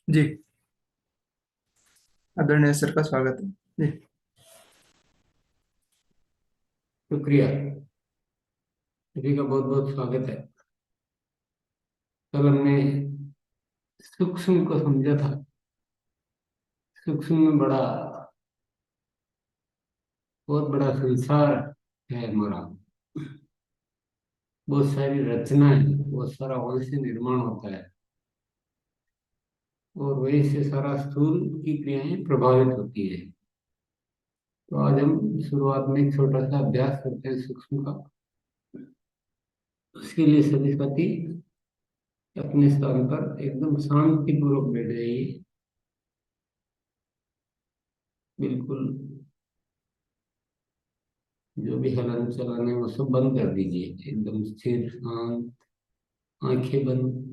जी। आदरणीय सर का स्वागत है। जी। शुक्रिया। सभी का बहुत बहुत स्वागत है। कल हमने सूक्ष्म को समझा था। सूक्ष्म में बहुत बड़ा संसार है हमारा। बहुत सारी रचना है, बहुत सारा वहीं से निर्माण होता है और वहीं से सारा स्थूल की क्रियाएं प्रभावित होती है। तो आज हम शुरुआत में एक छोटा सा अभ्यास करते हैं सूक्ष्म का। उसके लिए सभी साथी अपने स्थान पर एकदम शांतिपूर्वक बैठ जाइए। बिल्कुल जो भी हलन चलन है वो सब बंद कर दीजिए, एकदम स्थिर शांत, आंखें बंद।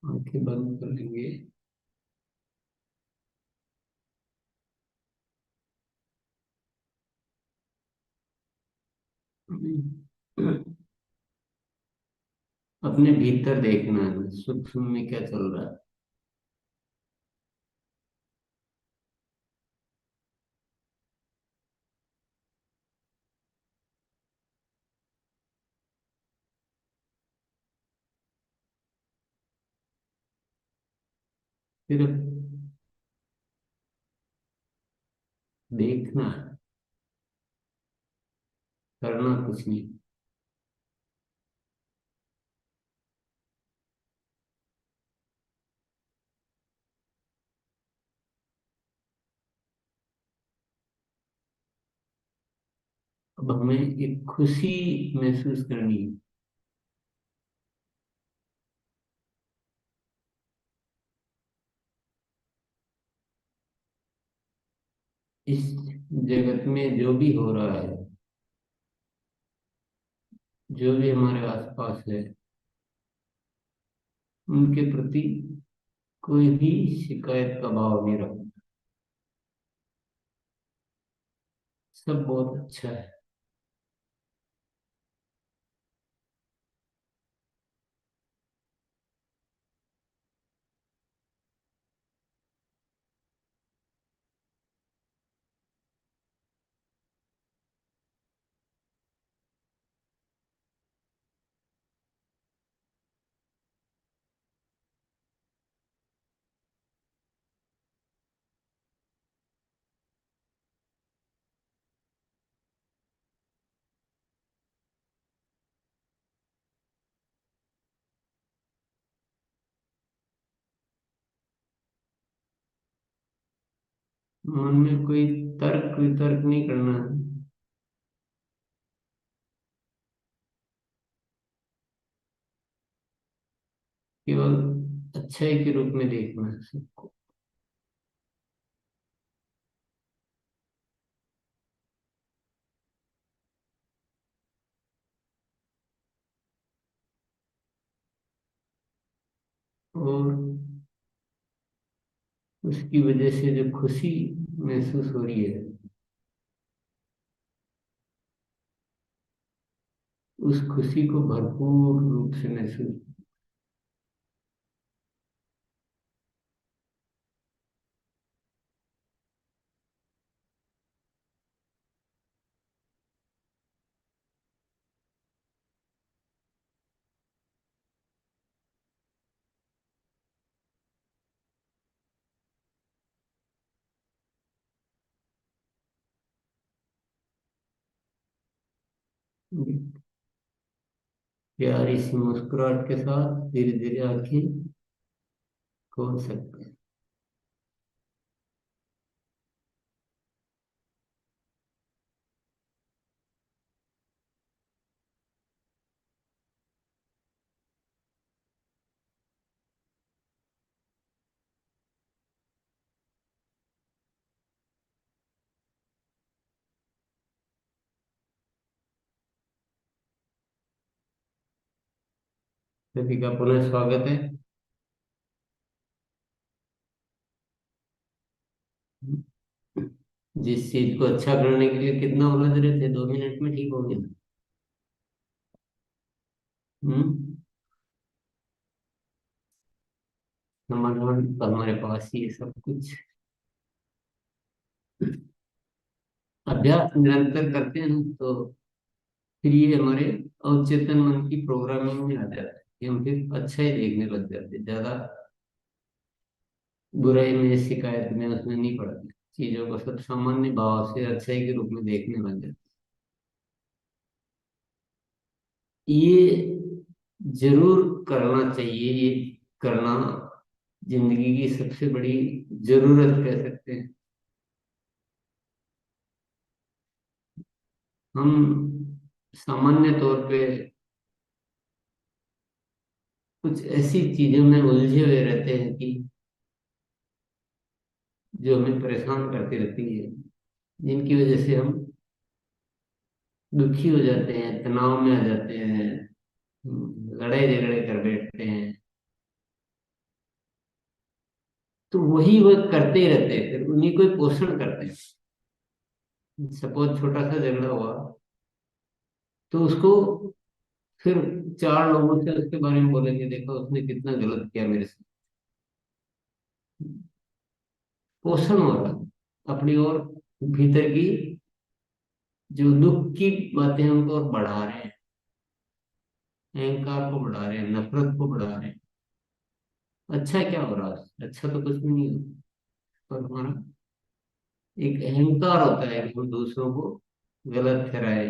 आंखें बंद कर लेंगे। अपने भीतर देखना है सूक्ष्म में क्या चल रहा है। सिर्फ देखना है, करना कुछ नहीं। अब हमें एक खुशी महसूस करनी है। इस जगत में जो भी हो रहा है, जो भी हमारे आसपास है, उनके प्रति कोई भी शिकायत का भाव नहीं रखना। सब बहुत अच्छा है। मन में कोई तर्क वितर्क नहीं करना है। केवल अच्छाई के रूप में देखना है सबको। और उसकी वजह से जो खुशी महसूस हो रही है, उस खुशी को भरपूर रूप से महसूस। प्यारी सी मुस्कुराहट के साथ धीरे धीरे आंखें खोल सकते हैं। सभी का पुनः स्वागत है। जिस चीज को अच्छा करने के लिए कितना उलझ रहे थे, 2 मिनट में ठीक हो गया। हम्म। समाधान तो हमारे पास ही है सब कुछ। अभ्यास निरंतर करते हैं ना, तो फिर ये हमारे अवचेतन मन की प्रोग्रामिंग में आ जाता है कि हम फिर अच्छा ही देखने लग जाते हैं, ज्यादा बुराई में, शिकायत में उसमें नहीं पड़ते, चीजों को सब सामान्य भाव से अच्छाई के रूप में देखने लग जाते हैं। ये जरूर करना चाहिए, ये करना जिंदगी की सबसे बड़ी जरूरत कह सकते हैं। हम सामान्य तौर पे कुछ ऐसी चीजों में उलझे हुए रहते हैं कि जो हमें परेशान करती रहती है, जिनकी वजह से हम दुखी हो जाते हैं, तनाव में आ जाते हैं, लड़ाई झगड़े कर बैठते हैं। तो वही वो करते ही रहते हैं, फिर उन्हीं को ही पोषण करते हैं। सपोज छोटा सा झगड़ा हुआ, तो उसको फिर 4 लोगों से उसके बारे में बोलेंगे, देखो उसने कितना गलत किया मेरे साथ। पोषण हो रहा है अपनी ओर, भीतर की जो दुख की बातें हैं उनको और बढ़ा रहे हैं, अहंकार को बढ़ा रहे हैं, नफरत को बढ़ा रहे हैं। अच्छा क्या हो रहा है? अच्छा तो कुछ भी नहीं हो, पर हमारा एक अहंकार होता है कि हम दूसरों को गलत ठहराए।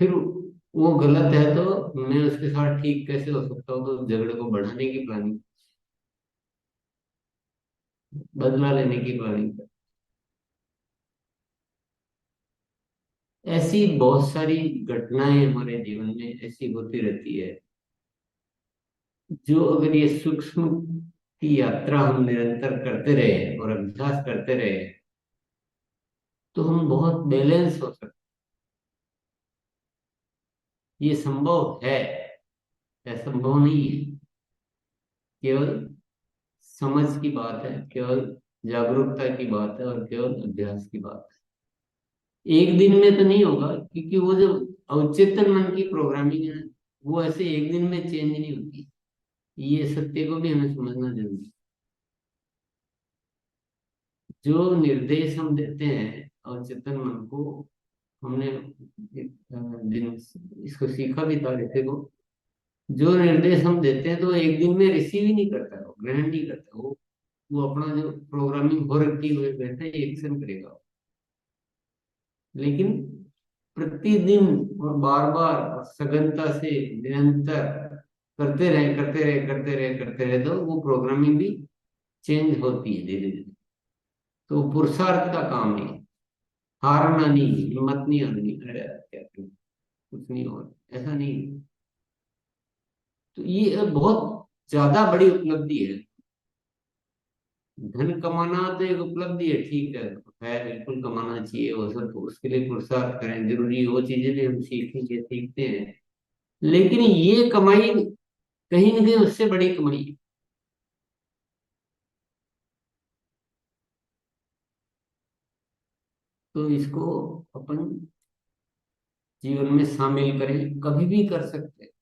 फिर वो गलत है तो मैं उसके साथ ठीक कैसे हो सकता हूँ, तो झगड़े को बढ़ाने की प्लानिंग, बदला लेने की प्लानिंग। ऐसी बहुत सारी घटनाएं हमारे जीवन में ऐसी होती रहती है, जो अगर ये सूक्ष्म की यात्रा हम निरंतर करते रहे और अभ्यास करते रहे, तो हम बहुत बैलेंस हो सकते। ये संभव है, असंभव नहीं है। केवल समझ की बात है, केवल जागरूकता की बात है, और केवल अभ्यास की बात है। एक दिन में तो नहीं होगा, क्योंकि वो जो अवचेतन मन की प्रोग्रामिंग है, वो ऐसे एक दिन में चेंज नहीं होती। ये सत्य को भी हमें समझना जरूरी है। जो निर्देश हम देते हैं अवचेतन मन को, हमने एक दिन इसको सीखा भी था ऋषि को, जो निर्देश हम देते हैं तो एक दिन में रिसीव ही नहीं करता है, वो ग्रहण नहीं करता, वो अपना जो प्रोग्रामिंग हो रखी हुई रहता है एक्शन करेगा। लेकिन प्रतिदिन और बार बार और सघनता से निरंतर करते रहे करते रहे करते रहे करते रहे, तो वो प्रोग्रामिंग भी चेंज होती है धीरे धीरे। तो पुरुषार्थ का काम है, हारना नहीं, हिम्मत नहीं हारनी, अरे क्या करूं, कुछ नहीं हो रहा, ऐसा नहीं। तो ये बहुत ज्यादा बड़ी उपलब्धि है। धन कमाना तो एक उपलब्धि है, ठीक है बिल्कुल कमाना चाहिए, वो सब तो उसके लिए पुरुषार्थ करें जरूरी है, वो चीजें भी हम सीखेंगे सीखते हैं। लेकिन ये कमाई कहीं ना कहीं उससे बड़ी कमाई है। तो इसको अपन जीवन में शामिल करें, कभी भी कर सकते हैं।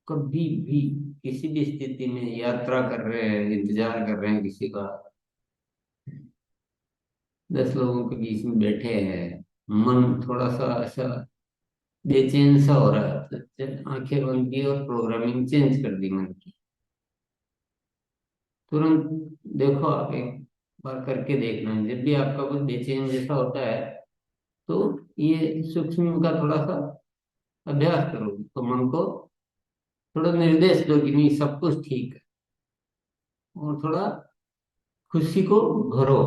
कभी भी किसी भी स्थिति में यात्रा कर रहे हैं, इंतजार कर रहे हैं किसी का, 10 लोगों के बीच में बैठे हैं, मन थोड़ा सा ऐसा बेचैन सा हो रहा है, तो आंखें बंद की और प्रोग्रामिंग चेंज कर दी मन की। तुरंत देखो, आप एक बार करके देखना, जब भी आपका कुछ बेचैन जैसा होता है, तो ये सूक्ष्म का थोड़ा सा अभ्यास करो, तो मन को थोड़ा निर्देश दो कि नहीं सब कुछ ठीक है, और थोड़ा खुशी को भरो।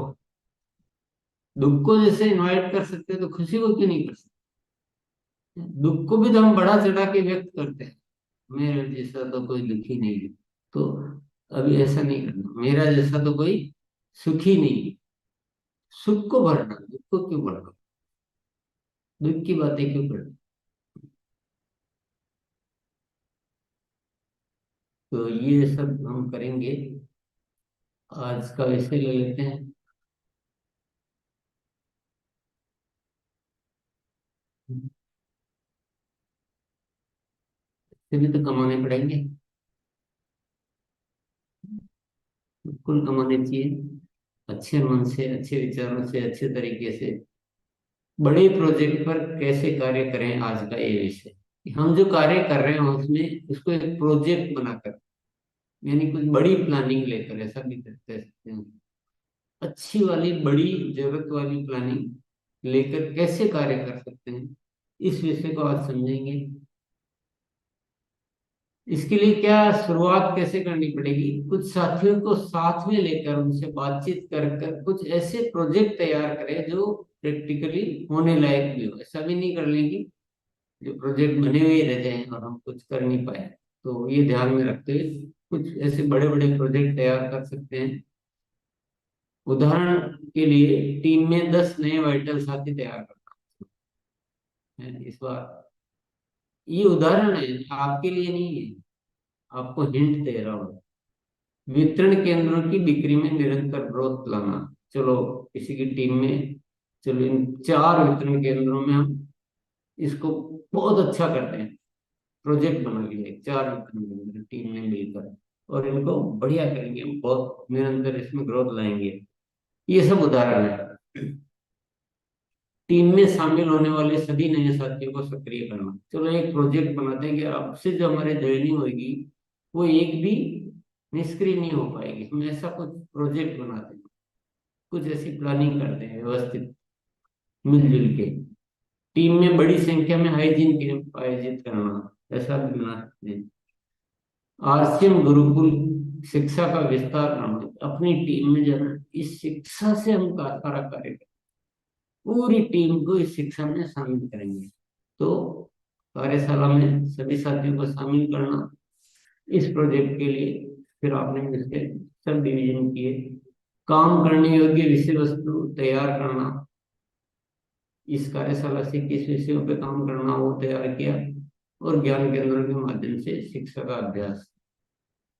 दुख को जैसे इनवाइट कर सकते हैं, तो खुशी को क्यों नहीं कर सकते? दुख को भी तो हम बढ़ा चढ़ा के व्यक्त करते हैं, मेरे जैसा तो कोई दुखी नहीं है। तो अभी ऐसा नहीं करना, मेरा जैसा तो कोई सुखी नहीं है। सुख को भरना, दुख को क्यों भरना, दुख की बातें क्यों करना। तो ये सब हम करेंगे, आज का विषय ले लेते हैं। इससे भी तो कमाने पड़ेंगे, बिल्कुल कमाने चाहिए। अच्छे मन से, अच्छे विचारों से, अच्छे तरीके से बड़े प्रोजेक्ट पर कैसे कार्य करें, आज का ये विषय। हम जो कार्य कर रहे हैं उसमें उसको एक प्रोजेक्ट बनाकर, यानी कुछ बड़ी प्लानिंग लेकर, ऐसा भी कर सकते हैं। अच्छी वाली बड़ी जरूरत वाली प्लानिंग लेकर कैसे कार्य कर सकते हैं, इस विषय को आज समझेंगे। इसके लिए क्या शुरुआत कैसे करनी पड़ेगी, कुछ साथियों को साथ में लेकर उनसे बातचीत कर कर कुछ ऐसे प्रोजेक्ट तैयार करें जो प्रैक्टिकली होने लायक भी हो। ऐसा भी नहीं कर लेंगे जो प्रोजेक्ट बने हुए ही रह जाएं और हम कुछ कर नहीं पाए। तो ये ध्यान में रखते हुए कुछ ऐसे बड़े बड़े प्रोजेक्ट तैयार कर सकते हैं। उदाहरण के लिए टीम में 10 नए वाइटल साथी तैयार करना है इस बार। ये उदाहरण है, आपके लिए नहीं है, आपको हिंट दे रहा हूँ। वितरण केंद्रों की बिक्री में निरंतर ग्रोथ लाना। चलो, किसी की टीम में, चलो इन 4 वितरण केंद्रों में हम इसको बहुत अच्छा करते हैं। प्रोजेक्ट बना लिए 4 वितरण केंद्र टीम में मिलकर, और इनको बढ़िया करेंगे, हम बहुत निरंतर इसमें ग्रोथ लाएंगे। ये सब उदाहरण है। टीम में शामिल होने वाले सभी नए साथियों को सक्रिय करना। चलो एक प्रोजेक्ट बनाते हैं कि अब से जो हमारे ज्वाइनिंग होगी वो एक भी निष्क्रिय नहीं हो पाएगी। हम ऐसा कुछ प्रोजेक्ट बनाते हैं, कुछ ऐसी प्लानिंग करते हैं व्यवस्थित, मिलजुल के। टीम में बड़ी संख्या में हाइजीन कैंप आयोजित करना, ऐसा भी बना सकते हैं। आरसीएम गुरुकुल शिक्षा का विस्तार करना। अपनी टीम में जो है ना, इस शिक्षा से हम सारा कार्य करें, पूरी टीम को इस शिक्षा में शामिल करेंगे। तो कार्यशाला में सभी साथियों को शामिल करना इस प्रोजेक्ट के लिए। फिर आपने इसके सब डिवीजन किए। काम करने योग्य विषय वस्तु तैयार करना, इस कार्यशाला से किस विषयों पे काम करना वो तैयार किया। और ज्ञान केंद्रों के माध्यम से शिक्षा का अभ्यास,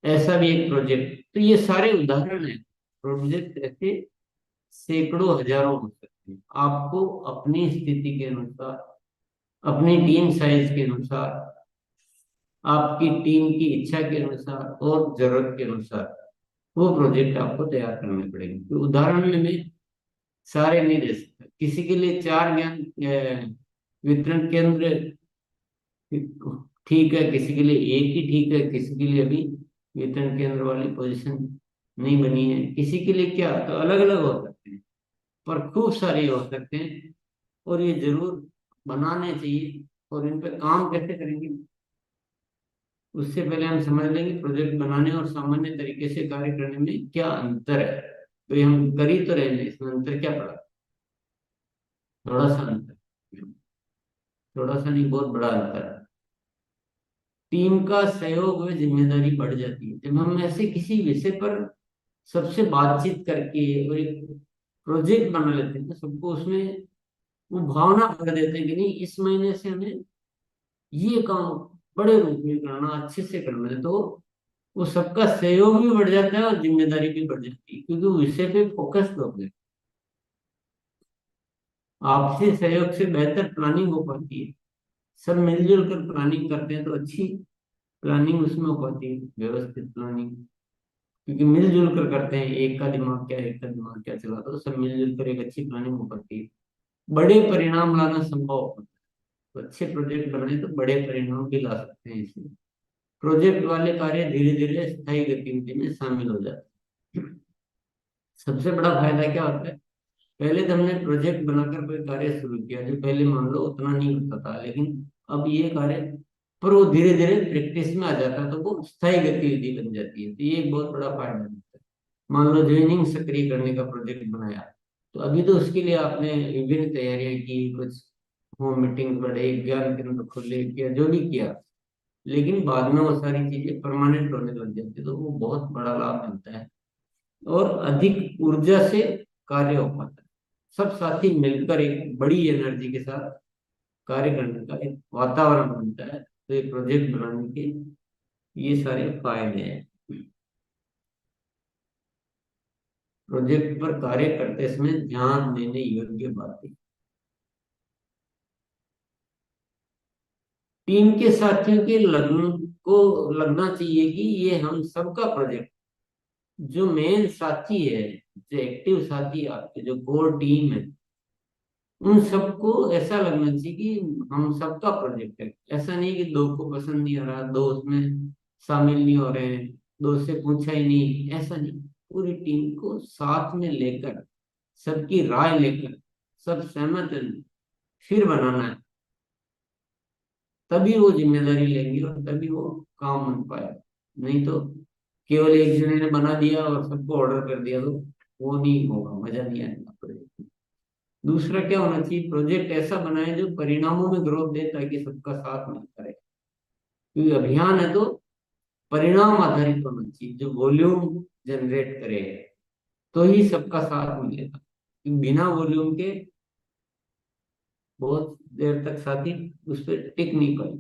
ऐसा भी एक प्रोजेक्ट। तो ये सारे उदाहरण है। प्रोजेक्ट ऐसे सैकड़ों हजारों हो सकते हैं, आपको अपनी स्थिति के अनुसार, अपनी टीम साइज के अनुसार, आपकी टीम की इच्छा के अनुसार और जरूरत के अनुसार वो प्रोजेक्ट आपको तैयार करने पड़ेंगे। तो उदाहरण में मैं सारे नहीं दे सकता। किसी के लिए 4 ज्ञान वितरण केंद्र ठीक है, किसी के लिए एक ही ठीक है, किसी के लिए अभी वितरण केंद्र वाली पोजीशन नहीं बनी है, किसी के लिए क्या, तो अलग अलग हो सकते हैं। पर खूब सारे हो सकते हैं, और ये जरूर बनाने चाहिए। और इन पे काम कैसे करेंगे, उससे पहले हम समझ लेंगे प्रोजेक्ट बनाने और सामान्य तरीके से कार्य करने में क्या अंतर है। तो ये हम कर ही तो रहे हैं, इसमें अंतर क्या पड़ा, थोड़ा सा अंतर, थोड़ा सा नहीं, बहुत बड़ा अंतर है। टीम का सहयोग व जिम्मेदारी बढ़ जाती है जब हम ऐसे किसी विषय पर सबसे बातचीत करके और एक प्रोजेक्ट बना लेते हैं, तो सबको उसमें वो भावना भर देते हैं कि नहीं, इस महीने से हमें ये काम बड़े रूप में करना, अच्छे से करना है। तो वो सबका सहयोग भी बढ़ जाता है और जिम्मेदारी भी बढ़ जाती है, क्योंकि वो विषय पे फोकस हो गए। आपसी सहयोग से बेहतर प्लानिंग हो पाती है। सब मिलजुल कर प्लानिंग करते हैं तो अच्छी प्लानिंग उसमें हो पाती है, व्यवस्थित प्लानिंग। क्योंकि मिलजुल कर करते हैं, एक का दिमाग क्या, एक का दिमाग क्या चला, तो सब मिलजुल कर एक अच्छी प्लानिंग हो पाती है। बड़े परिणाम लाना संभव होता है। तो अच्छे प्रोजेक्ट बनाए तो बड़े परिणाम भी ला सकते हैं इसमें। प्रोजेक्ट वाले कार्य धीरे धीरे स्थायी गतिविधि में शामिल हो जाते हैं। सबसे बड़ा फायदा क्या होता है, पहले तो हमने प्रोजेक्ट बनाकर कोई कार्य शुरू किया जो पहले मान लो उतना नहीं होता था, लेकिन अब ये कार्य पर वो धीरे धीरे प्रैक्टिस में आ जाता है, तो वो स्थायी गतिविधि बन जाती है। तो ये एक बहुत बड़ा फायदा होता है। मान लो ज्वाइनिंग सक्रिय करने का प्रोजेक्ट बनाया, तो अभी तो उसके लिए आपने विभिन्न तैयारियां की, कुछ होम मीटिंग बढ़े, ज्ञान केंद्र खोले, किया जो भी किया, लेकिन बाद में वो सारी चीजें परमानेंट होने लग जाती है, तो वो बहुत बड़ा लाभ मिलता है और अधिक ऊर्जा से कार्य हो पाता है। सब साथी मिलकर एक बड़ी एनर्जी के साथ कार्य करने का एक वातावरण बनता है। तो ये प्रोजेक्ट बनाने के ये सारे फायदे हैं। प्रोजेक्ट पर कार्य करते समय ध्यान देने योग्य बातें। टीम के साथियों के लगना चाहिए कि ये हम सबका प्रोजेक्ट। जो मेन साथी है, जो एक्टिव साथी है आपके, जो कोर टीम है, उन सबको ऐसा लगना चाहिए कि हम सबका प्रोजेक्ट है। ऐसा नहीं कि दो को पसंद नहीं आ रहा, दो उसमें शामिल नहीं हो रहे हैं, दो से पूछा ही नहीं, ऐसा नहीं। पूरी टीम को साथ में लेकर, सबकी राय लेकर, सब सहमत है, फिर बनाना है। तभी वो जिम्मेदारी लेंगे और तभी वो काम बन पाएगा। नहीं तो केवल एक जने ने बना दिया और सबको ऑर्डर कर दिया तो वो नहीं होगा, मजा नहीं आएगा प्रोजेक्ट। दूसरा क्या होना चाहिए, प्रोजेक्ट ऐसा बनाए जो परिणामों में ग्रोथ दे, ताकि सबका साथ मिलता रहे। क्योंकि अभियान है तो परिणाम आधारित होना चाहिए, जो वॉल्यूम जनरेट करे, तो ही सबका साथ मिलेगा। क्योंकि बिना वॉल्यूम के बहुत देर तक साथी उस पर टिक नहीं पाए।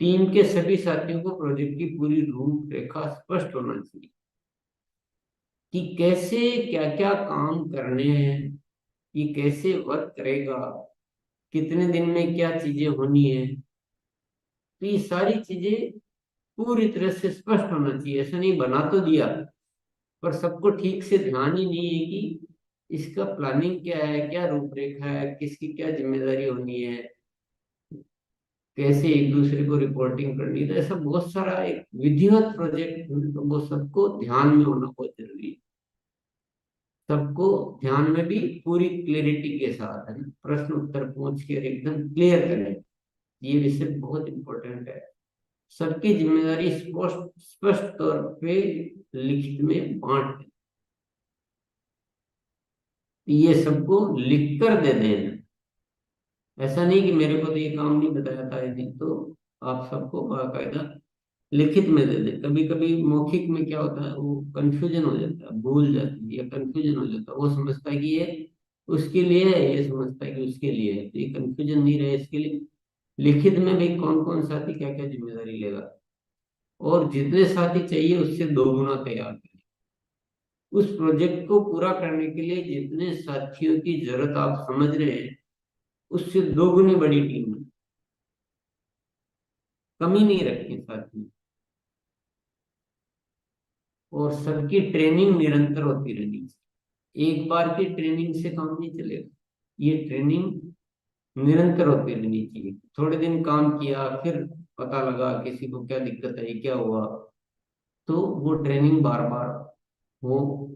टीम के सभी साथियों को प्रोजेक्ट की पूरी रूपरेखा स्पष्ट होना चाहिए कि कैसे क्या क्या काम करने हैं, ये कैसे वर्क करेगा, कितने दिन में क्या चीजें होनी है। तो ये सारी चीजें पूरी तरह से स्पष्ट होना चाहिए। ऐसा नहीं बना तो दिया, पर सबको ठीक से ध्यान ही नहीं है कि इसका प्लानिंग क्या है, क्या रूपरेखा है, किसकी क्या जिम्मेदारी होनी है, कैसे एक दूसरे को रिपोर्टिंग करनी है। तो ऐसा बहुत सारा एक विधिवत प्रोजेक्ट, तो वो सबको ध्यान में होना बहुत जरूरी है। सबको ध्यान में भी पूरी क्लियरिटी के साथ है ना, प्रश्न उत्तर पूछ के एकदम क्लियर करें। ये विषय बहुत इंपॉर्टेंट है। सबकी जिम्मेदारी स्पष्ट स्पष्ट तौर पे लिखित में बांट दें। ये सबको लिख कर दे देना। ऐसा नहीं कि मेरे को तो ये काम नहीं बताया था, ये नहीं, तो आप सबको बाकायदा लिखित में दे दें। कभी कभी मौखिक में क्या होता है, वो कंफ्यूजन हो जाता है, भूल जाती है या कंफ्यूजन हो जाता है। वो समझता है कि ये उसके लिए है, ये समझता है कि उसके लिए है, तो ये कंफ्यूजन नहीं रहे इसके लिए लिखित में भी कौन कौन साथी क्या क्या जिम्मेदारी लेगा। और जितने साथी चाहिए उससे दो गुना तैयार करें। उस प्रोजेक्ट को पूरा करने के लिए जितने साथियों की जरूरत आप समझ रहे हैं, उससे दोगुनी बड़ी टीम है। कमी नहीं रखें साथियों। और सबकी ट्रेनिंग निरंतर होती रहनी चाहिए। एक बार की ट्रेनिंग से काम नहीं चलेगा, ये ट्रेनिंग निरंतर होती रहनी चाहिए। थोड़े दिन काम किया, फिर पता लगा किसी को क्या दिक्कत है, क्या हुआ, तो वो ट्रेनिंग बार बार हो।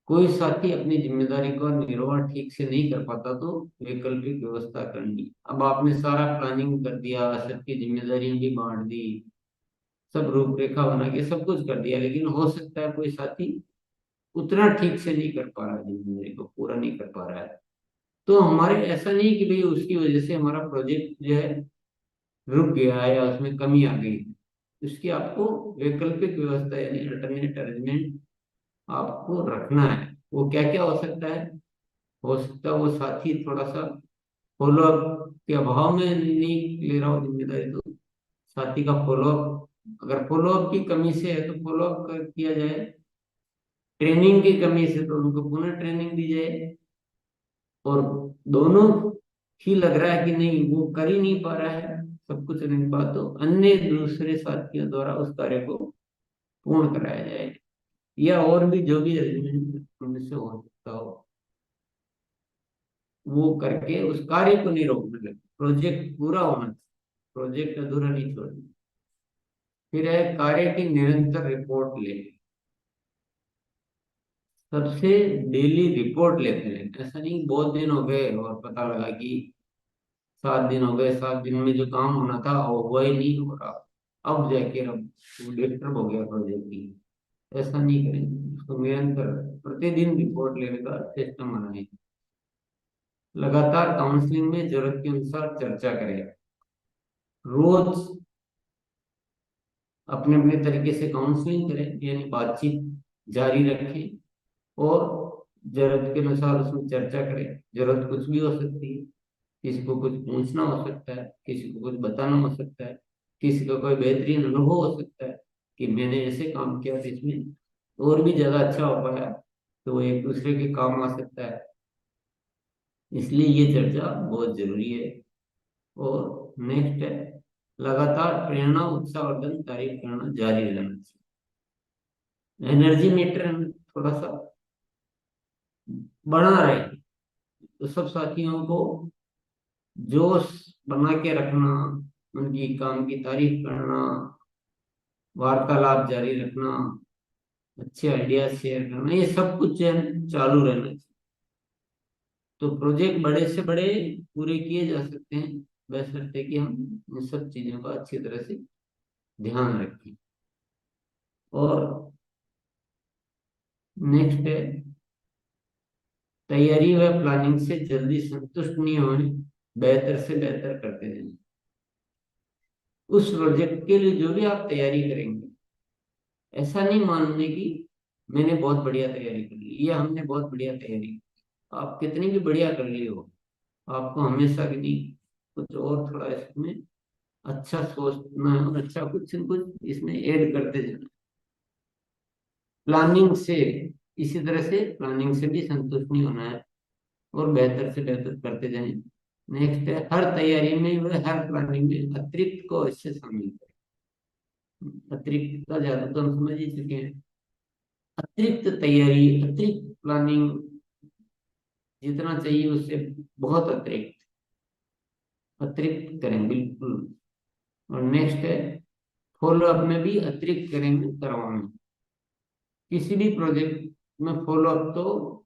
कोई साथी अपनी जिम्मेदारी का निर्वाह ठीक से नहीं कर पाता तो वैकल्पिक व्यवस्था करनी। अब आपने सारा प्लानिंग कर दिया, सबकी जिम्मेदारी भी बांट दी, सब रूपरेखा बना के सब कुछ कर दिया, लेकिन हो सकता है कोई साथी उतना ठीक से नहीं कर पा रहा है, जिम्मेदारी को पूरा नहीं कर पा रहा है। तो हमारे ऐसा नहीं कि भाई उसकी वजह से हमारा प्रोजेक्ट जो है रुक गया है या उसमें कमी आ गई। उसकी आपको वैकल्पिक व्यवस्था यानी अल्टरनेट अरेंजमेंट आपको रखना है। वो क्या क्या हो सकता है, हो सकता है वो साथी थोड़ा सा फॉलोअप के अभाव में नहीं ले रहा हो जिम्मेदारी, तो साथी का फॉलोअप, अगर फॉलोअप की कमी से है तो फॉलोअप किया जाए। ट्रेनिंग की कमी से तो उनको पुनः ट्रेनिंग दी जाए। और दोनों ही लग रहा है कि नहीं वो कर ही नहीं पा रहा है सब कुछ नहीं पा, तो अन्य दूसरे साथियों द्वारा उस कार्य को पूर्ण कराया जाए। या और भी जो भी अरेंजमेंट उनसे हो सकता हो, वो करके उस कार्य को नहीं रोकने लगे। प्रोजेक्ट पूरा होना चाहिए, प्रोजेक्ट अधूरा नहीं छोड़ना। फिर है कार्य की निरंतर रिपोर्ट ले। सबसे डेली रिपोर्ट लेते हैं। ऐसा नहीं बहुत दिन हो गए और पता लगा कि 7 दिन हो गए, 7 दिन में जो काम होना था वो हुआ ही नहीं हो रहा, अब जाके अब वो डिस्टर्ब हो गया प्रोजेक्ट की। ऐसा नहीं करेंगे, उसको निरंतर प्रतिदिन रिपोर्ट लेने का सिस्टम बनाए। लगातार काउंसलिंग में जरूरत के अनुसार चर्चा करें। रोज अपने अपने तरीके से काउंसलिंग करें, यानी बातचीत जारी रखें। और जरूरत के अनुसार उसमें चर्चा करें। जरूरत कुछ भी हो सकती है, किसी को कुछ पूछना हो सकता है, किसी को कुछ बताना हो सकता है, किसी का कोई बेहतरीन अनुभव हो सकता है। कि मैंने ऐसे काम किया तो इसमें और भी ज्यादा अच्छा हो पाया, तो वो एक दूसरे के काम आ सकता है। इसलिए ये चर्चा बहुत जरूरी है। और नेक्स्ट है, लगातार प्रेरणा उत्साहवर्धन तारीफ करना जारी रहना चाहिए। एनर्जी मीटर थोड़ा सा बढ़ा रहे, तो सब साथियों को जोश बना के रखना, उनकी काम की तारीफ करना, वार्तालाप जारी रखना, अच्छे आइडिया शेयर करना, ये सब कुछ जो है चालू रहना चाहिए। तो प्रोजेक्ट बड़े से बड़े पूरे किए जा सकते हैं, बशर्ते कि हम इन सब चीजों का अच्छी तरह से ध्यान रखें। और नेक्स्ट है, तैयारी व प्लानिंग से जल्दी संतुष्ट नहीं होने, बेहतर से बेहतर करते जाएं। उस प्रोजेक्ट के लिए जो भी आप तैयारी करेंगे, ऐसा नहीं मानने की मैंने बहुत बढ़िया तैयारी कर ली या हमने बहुत बढ़िया तैयारी की। आप कितनी भी बढ़िया कर ली हो, आपको हमेशा के लिए कुछ और थोड़ा इसमें अच्छा सोचना है और अच्छा कुछ न कुछ इसमें ऐड करते जाना। प्लानिंग से, इसी तरह से प्लानिंग से भी संतुष्ट नहीं होना है और बेहतर से बेहतर करते जाएं। नेक्स्ट है, हर तैयारी में व हर प्लानिंग में अतिरिक्त को अवश्य शामिल करें। अतिरिक्त का ज्यादा तो हम समझ ही चुके हैं। अतिरिक्त तैयारी, अतिरिक्त प्लानिंग जितना चाहिए उससे बहुत अतिरिक्त अतिरिक्त करें बिल्कुल। और नेक्स्ट है, फॉलो अप में भी अतिरिक्त करेंगे करवाना। किसी भी प्रोजेक्ट में फॉलो अप तो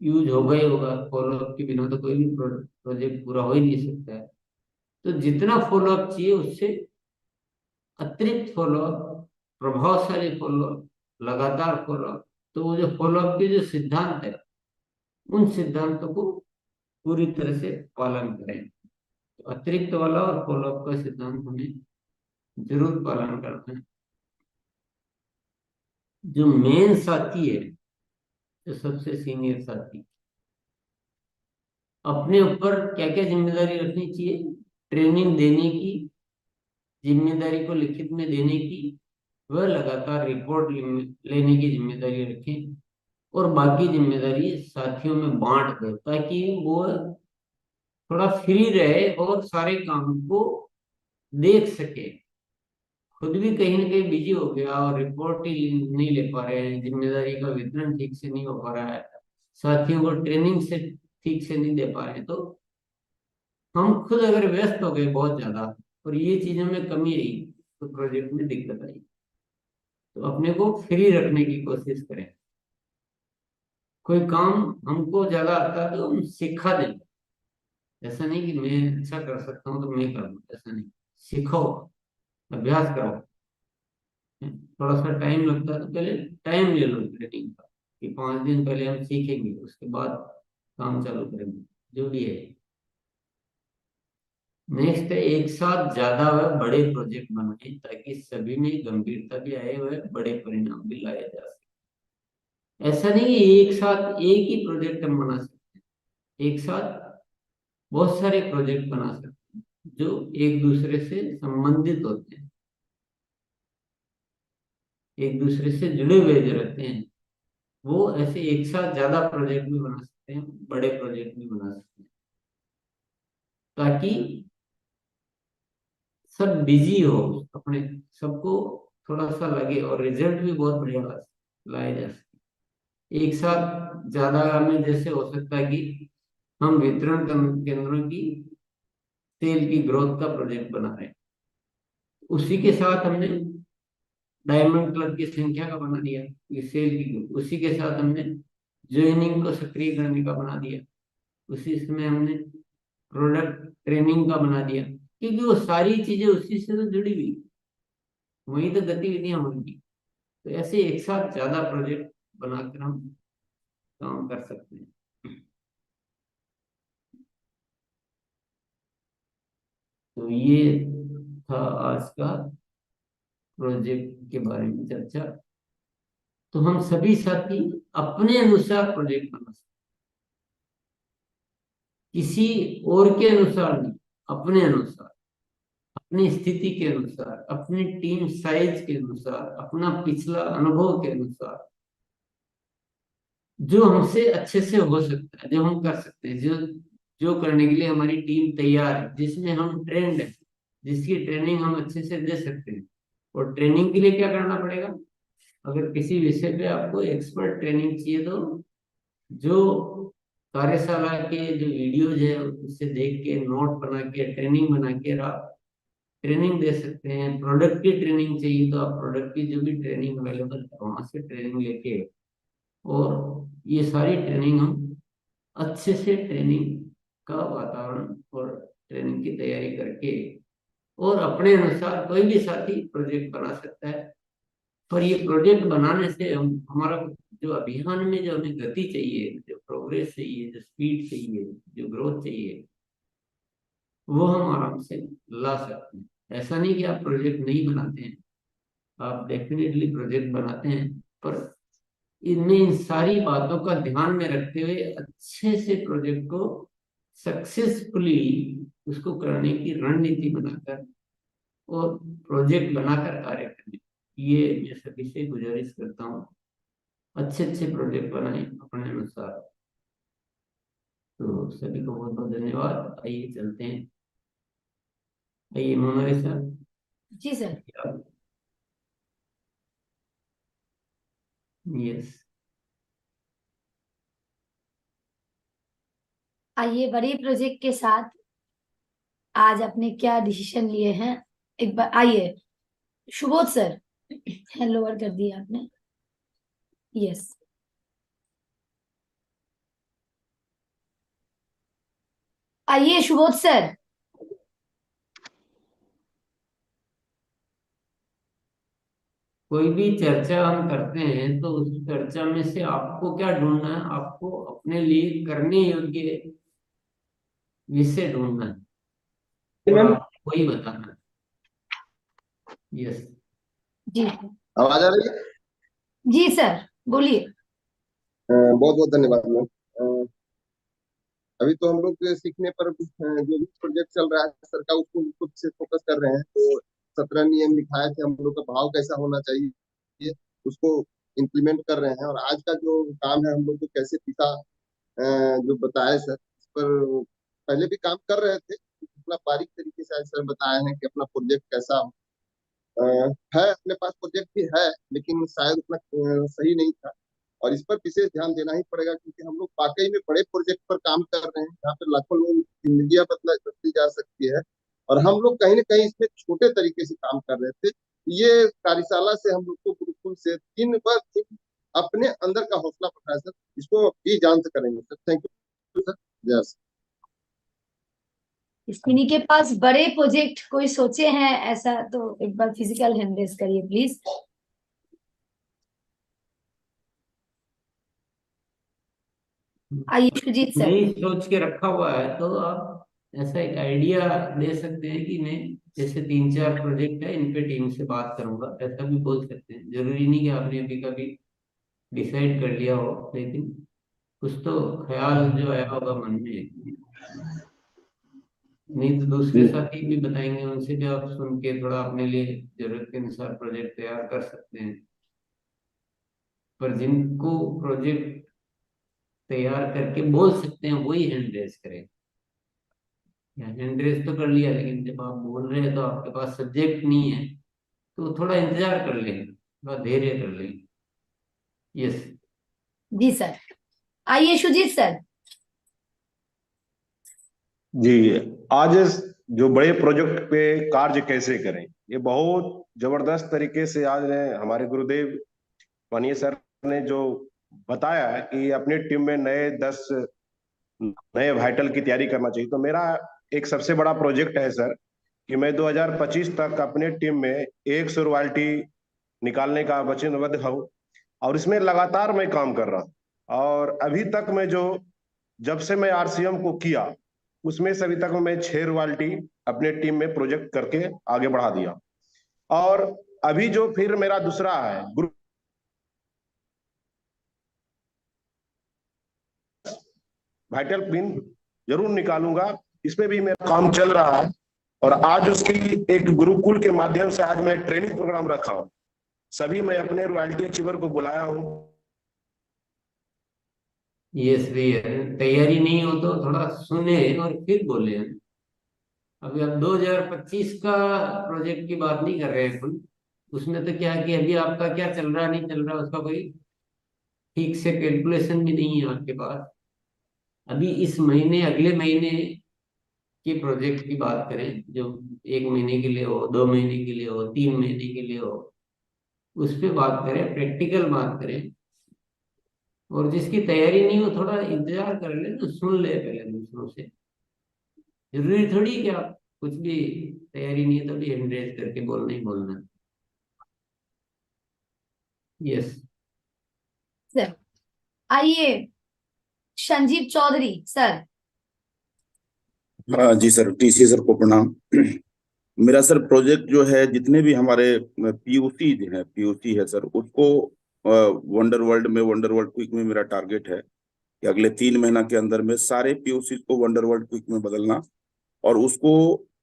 यूज होगा ही होगा, फॉलो अप के बिना तो कोई भी प्रोजेक्ट पूरा हो ही नहीं सकता है। तो जितना फॉलो अप चाहिए उससे अतिरिक्त फॉलो अप, प्रभावशाली फॉलो अप, लगातार फॉलो अप, तो वो जो फॉलो अप के जो सिद्धांत है, उन सिद्धांतों को पूरी तरह से पालन करें। तो अतिरिक्त वाला और फॉलो अप का सिद्धांत हमें जरूर पालन करना है। जो मेन साथी है, जो सबसे सीनियर साथी, अपने ऊपर क्या क्या जिम्मेदारी रखनी चाहिए? ट्रेनिंग देने की जिम्मेदारी को लिखित में देने की, वह लगातार रिपोर्ट लेने की जिम्मेदारी रखें, और बाकी जिम्मेदारी साथियों में बांट दें ताकि वो थोड़ा फ्री रहे और सारे काम को देख सके। खुद भी कहीं ना कहीं बिजी हो गया और रिपोर्ट ही नहीं ले पा रहे हैं, जिम्मेदारी का वितरण ठीक से नहीं हो पा रहा है, साथियों को ट्रेनिंग से ठीक से नहीं दे पा रहे हैं, तो हम खुद अगर व्यस्त हो गए बहुत ज्यादा और ये चीजों में कमी आई, तो प्रोजेक्ट में दिक्कत आई। तो अपने को फ्री रखने की कोशिश करें। कोई काम हमको ज्यादा आता है तो हम सिखा दें। ऐसा नहीं कि मैं अच्छा कर सकता हूँ तो मैं कर लूँ, ऐसा नहीं। सीखो, अभ्यास करो। थोड़ा सा टाइम लगता है तो पहले टाइम ले लो ट्रेनिंग का, कि 5 दिन पहले हम सीखेंगे, उसके बाद काम चालू करेंगे, जो भी है। नेक्स्ट है, एक साथ ज्यादा व बड़े प्रोजेक्ट बनाए ताकि सभी में गंभीरता भी आए व बड़े परिणाम भी लाए जा सके। ऐसा नहीं कि एक साथ एक ही प्रोजेक्ट हम बना सकते हैं, एक साथ बहुत सारे प्रोजेक्ट बना सकते हैं जो एक दूसरे से संबंधित होते हैं, एक दूसरे से जुड़े हुए जो रहते हैं, वो ऐसे एक साथ ज्यादा प्रोजेक्ट भी बना सकते हैं, बड़े प्रोजेक्ट भी बना सकते हैं, ताकि सब बिजी हो, अपने सबको थोड़ा सा लगे और रिजल्ट भी बहुत बढ़िया लाए जा सके। एक साथ ज्यादा में जैसे हो सकता है कि हम वितरण केंद्रों की सेल की ग्रोथ का प्रोजेक्ट बना रहे हैं, उसी के साथ हमने डायमंड क्लब की संख्या का बना दिया, ये सेल की ग्रोथ, उसी के साथ हमने ज्वाइनिंग को सक्रिय करने का बना दिया, उसी समय हमने प्रोडक्ट ट्रेनिंग का बना दिया, क्योंकि वो सारी चीजें उसी से तो जुड़ी हुई, वही तो गतिविधियां होंगी। तो ऐसे एक साथ ज्यादा प्रोजेक्ट बनाकर हम काम कर सकते हैं। तो ये था आज का प्रोजेक्ट के बारे में चर्चा। तो हम सभी साथी अपने अनुसार प्रोजेक्ट बना सकते हैं, किसी और के अनुसार नहीं, अपने अनुसार। अपनी स्थिति के अनुसार, अपनी टीम साइज के अनुसार, अपना पिछला अनुभव के अनुसार जो हमसे अच्छे से हो सकता है, जो हम कर सकते हैं, जो जो करने के लिए हमारी टीम तैयार है, जिसमें हम ट्रेंड है, जिसकी ट्रेनिंग हम अच्छे से दे सकते हैं। और ट्रेनिंग के लिए क्या करना पड़ेगा? अगर किसी विषय पे आपको एक्सपर्ट ट्रेनिंग चाहिए तो जो कार्यशाला के जो वीडियोज है उससे देख के नोट बना के ट्रेनिंग बना के आप ट्रेनिंग दे सकते हैं। प्रोडक्ट की ट्रेनिंग चाहिए तो आप प्रोडक्ट की जो भी ट्रेनिंग अवेलेबल है वहां से ट्रेनिंग लेके, और ये सारी ट्रेनिंग हम अच्छे से ट्रेनिंग का वातावरण और ट्रेनिंग की तैयारी करके, और अपने अनुसार कोई भी साथी प्रोजेक्ट बना सकता है। पर ये प्रोजेक्ट बनाने से हम हमारा जो अभियान में जो हमें गति चाहिए, जो प्रोग्रेस चाहिए, जो स्पीड चाहिए, जो ग्रोथ चाहिए, वो हम आराम से ला सकते हैं। ऐसा नहीं कि आप प्रोजेक्ट नहीं बनाते हैं, आप डेफिनेटली प्रोजेक्ट बनाते हैं, पर इनमें इन सारी बातों का ध्यान में रखते हुए अच्छे से प्रोजेक्ट को सक्सेसफुली उसको करने की रणनीति बनाकर और प्रोजेक्ट बनाकर कार्य करने, ये मैं सभी से गुजारिश करता हूँ। अच्छे अच्छे प्रोजेक्ट बनाएं अपने अनुसार। तो सभी को बहुत बहुत धन्यवाद। आइए चलते हैं। आइए मोनालिसा। जी सर। यस। आइए, बड़े प्रोजेक्ट के साथ आज आपने क्या डिसीजन लिए हैं, एक बार आइए। सुबोध सर, हैंड लोअर कर दिया आपने। यस। आइए सुबोध सर। कोई भी चर्चा हम करते हैं तो उस चर्चा में से आपको क्या ढूंढना है? आपको अपने लिए करने योग्य विषय ढूंढना है और मैम, आपको वही बताना है। यस। जी आवाज आ रही है? जी सर, बोलिए। बहुत बहुत धन्यवाद मैम। अभी तो हम लोग सीखने पर जो भी प्रोजेक्ट चल रहा है सर का, उसको खुद से फोकस कर रहे हैं। तो 17 नियम लिखाए थे हम लोग का, भाव कैसा होना चाहिए उसको इम्प्लीमेंट कर रहे हैं। और आज का जो काम है हम लोग को कैसे पिता जो बताए सर, इस पर पहले भी काम कर रहे थे। इतना बारीक तरीके से आज सर बताए हैं कि अपना प्रोजेक्ट कैसा अ, है। अपने पास प्रोजेक्ट भी है लेकिन शायद उतना सही नहीं था। और इस पर विशेष ध्यान देना ही पड़ेगा क्योंकि हम लोग वाकई में बड़े प्रोजेक्ट पर काम कर रहे हैं जहाँ पर लाखों लोगों की जिंदगियां बदली जा सकती है। और हम लोग कहीं ना कहीं इसमें छोटे तरीके से काम कर रहे थे। ये कार्यशाला से हम लोग को गुरुकुल से दिन ब दिन अपने अंदर का हौसला बढ़ा है सर। इसको भी जान से करेंगे sir. Thank you sir. Yes. इन्हीं के पास बड़े प्रोजेक्ट कोई सोचे हैं ऐसा, तो एक बार फिजिकल हैंड रेज करिए प्लीज। आइए सुजीत सर। नहीं सोच के रखा हुआ है तो आप ऐसा एक आइडिया दे सकते हैं कि मैं जैसे 3-4 प्रोजेक्ट है इन पे टीम से बात करूंगा, ऐसा भी बोल सकते हैं। जरूरी नहीं कि आपने अभी कभी डिसाइड कर लिया हो, लेकिन कुछ तो ख्याल जो आया होगा मन में। नहीं तो दूसरे साथी भी बताएंगे, उनसे भी आप सुन के थोड़ा अपने लिए जरूरत के अनुसार प्रोजेक्ट तैयार कर सकते हैं। पर जिनको प्रोजेक्ट तैयार करके बोल सकते हैं वही हैंड रेज करें। या हैंड रेज तो कर लिया, लेकिन जब आप बोल रहे हैं तो आपके पास सब्जेक्ट नहीं है, तो थोड़ा इंतजार कर लें, थोड़ा धैर्य कर लें। यस। जी सर। आइए सुजीत सर। जी, आज जो बड़े प्रोजेक्ट पे कार्य कैसे करें, ये बहुत जबरदस्त तरीके से आज ने हमारे गुरुदेव माननीय सर ने जो बताया है कि अपनी टीम में नए 10 नए वाइटल की तैयारी करना चाहिए। तो मेरा एक सबसे बड़ा प्रोजेक्ट है सर कि मैं 2025 तक अपने टीम में 100 रॉयल्टी निकालने का वचनबद्ध हूँ और इसमें लगातार मैं काम कर रहा हूँ। और अभी तक मैं जो जब से मैं आरसीएम को किया उसमें से अभी तक मैं 6 रॉयल्टी अपने टीम में प्रोजेक्ट करके आगे बढ़ा दिया। और अभी जो फिर मेरा दूसरा है ग्रुप वाइटल पिन जरूर निकालूंगा, इसमें भी मेरा काम चल रहा है। और आज उसकी एक गुरुकुल के माध्यम से आज मैं ट्रेनिंग प्रोग्राम रखा हूँ। सभी मैं अपने रॉयल्टी अचीवर को बुलाया हूँ। ये सही है, तैयारी नहीं हो तो थोड़ा सुने और फिर बोले। अभी अब 2025 का प्रोजेक्ट की बात नहीं कर रहे हैं अपन। उसमें तो क्या है कि अभी आपका क्या चल रहा नहीं चल रहा उसका कोई ठीक से कैलकुलेशन भी नहीं है आपके पास। अभी इस महीने अगले महीने के प्रोजेक्ट की बात करें, जो 1 महीने के लिए हो, 2 महीने के लिए हो, 3 महीने के लिए हो, उस पे बात करें, प्रैक्टिकल बात करें। और जिसकी तैयारी नहीं हो थोड़ा इंतजार कर ले, तो सुन ले पहले दूसरों से। जरूरी थोड़ी कि आप कुछ भी तैयारी नहीं है तो भी एमरेज करके बोलना ही बोलना। यस। सर आइए, संजीव चौधरी सर। हाँ जी सर, टीसी सर को प्रणाम। मेरा सर प्रोजेक्ट जो है, जितने भी हमारे पीयूसी है सर, उसको वंडर वर्ल्ड क्विक में मेरा टारगेट है कि अगले 3 महीना के अंदर में सारे पीयूसी को वंडर वर्ल्ड क्विक में बदलना, और उसको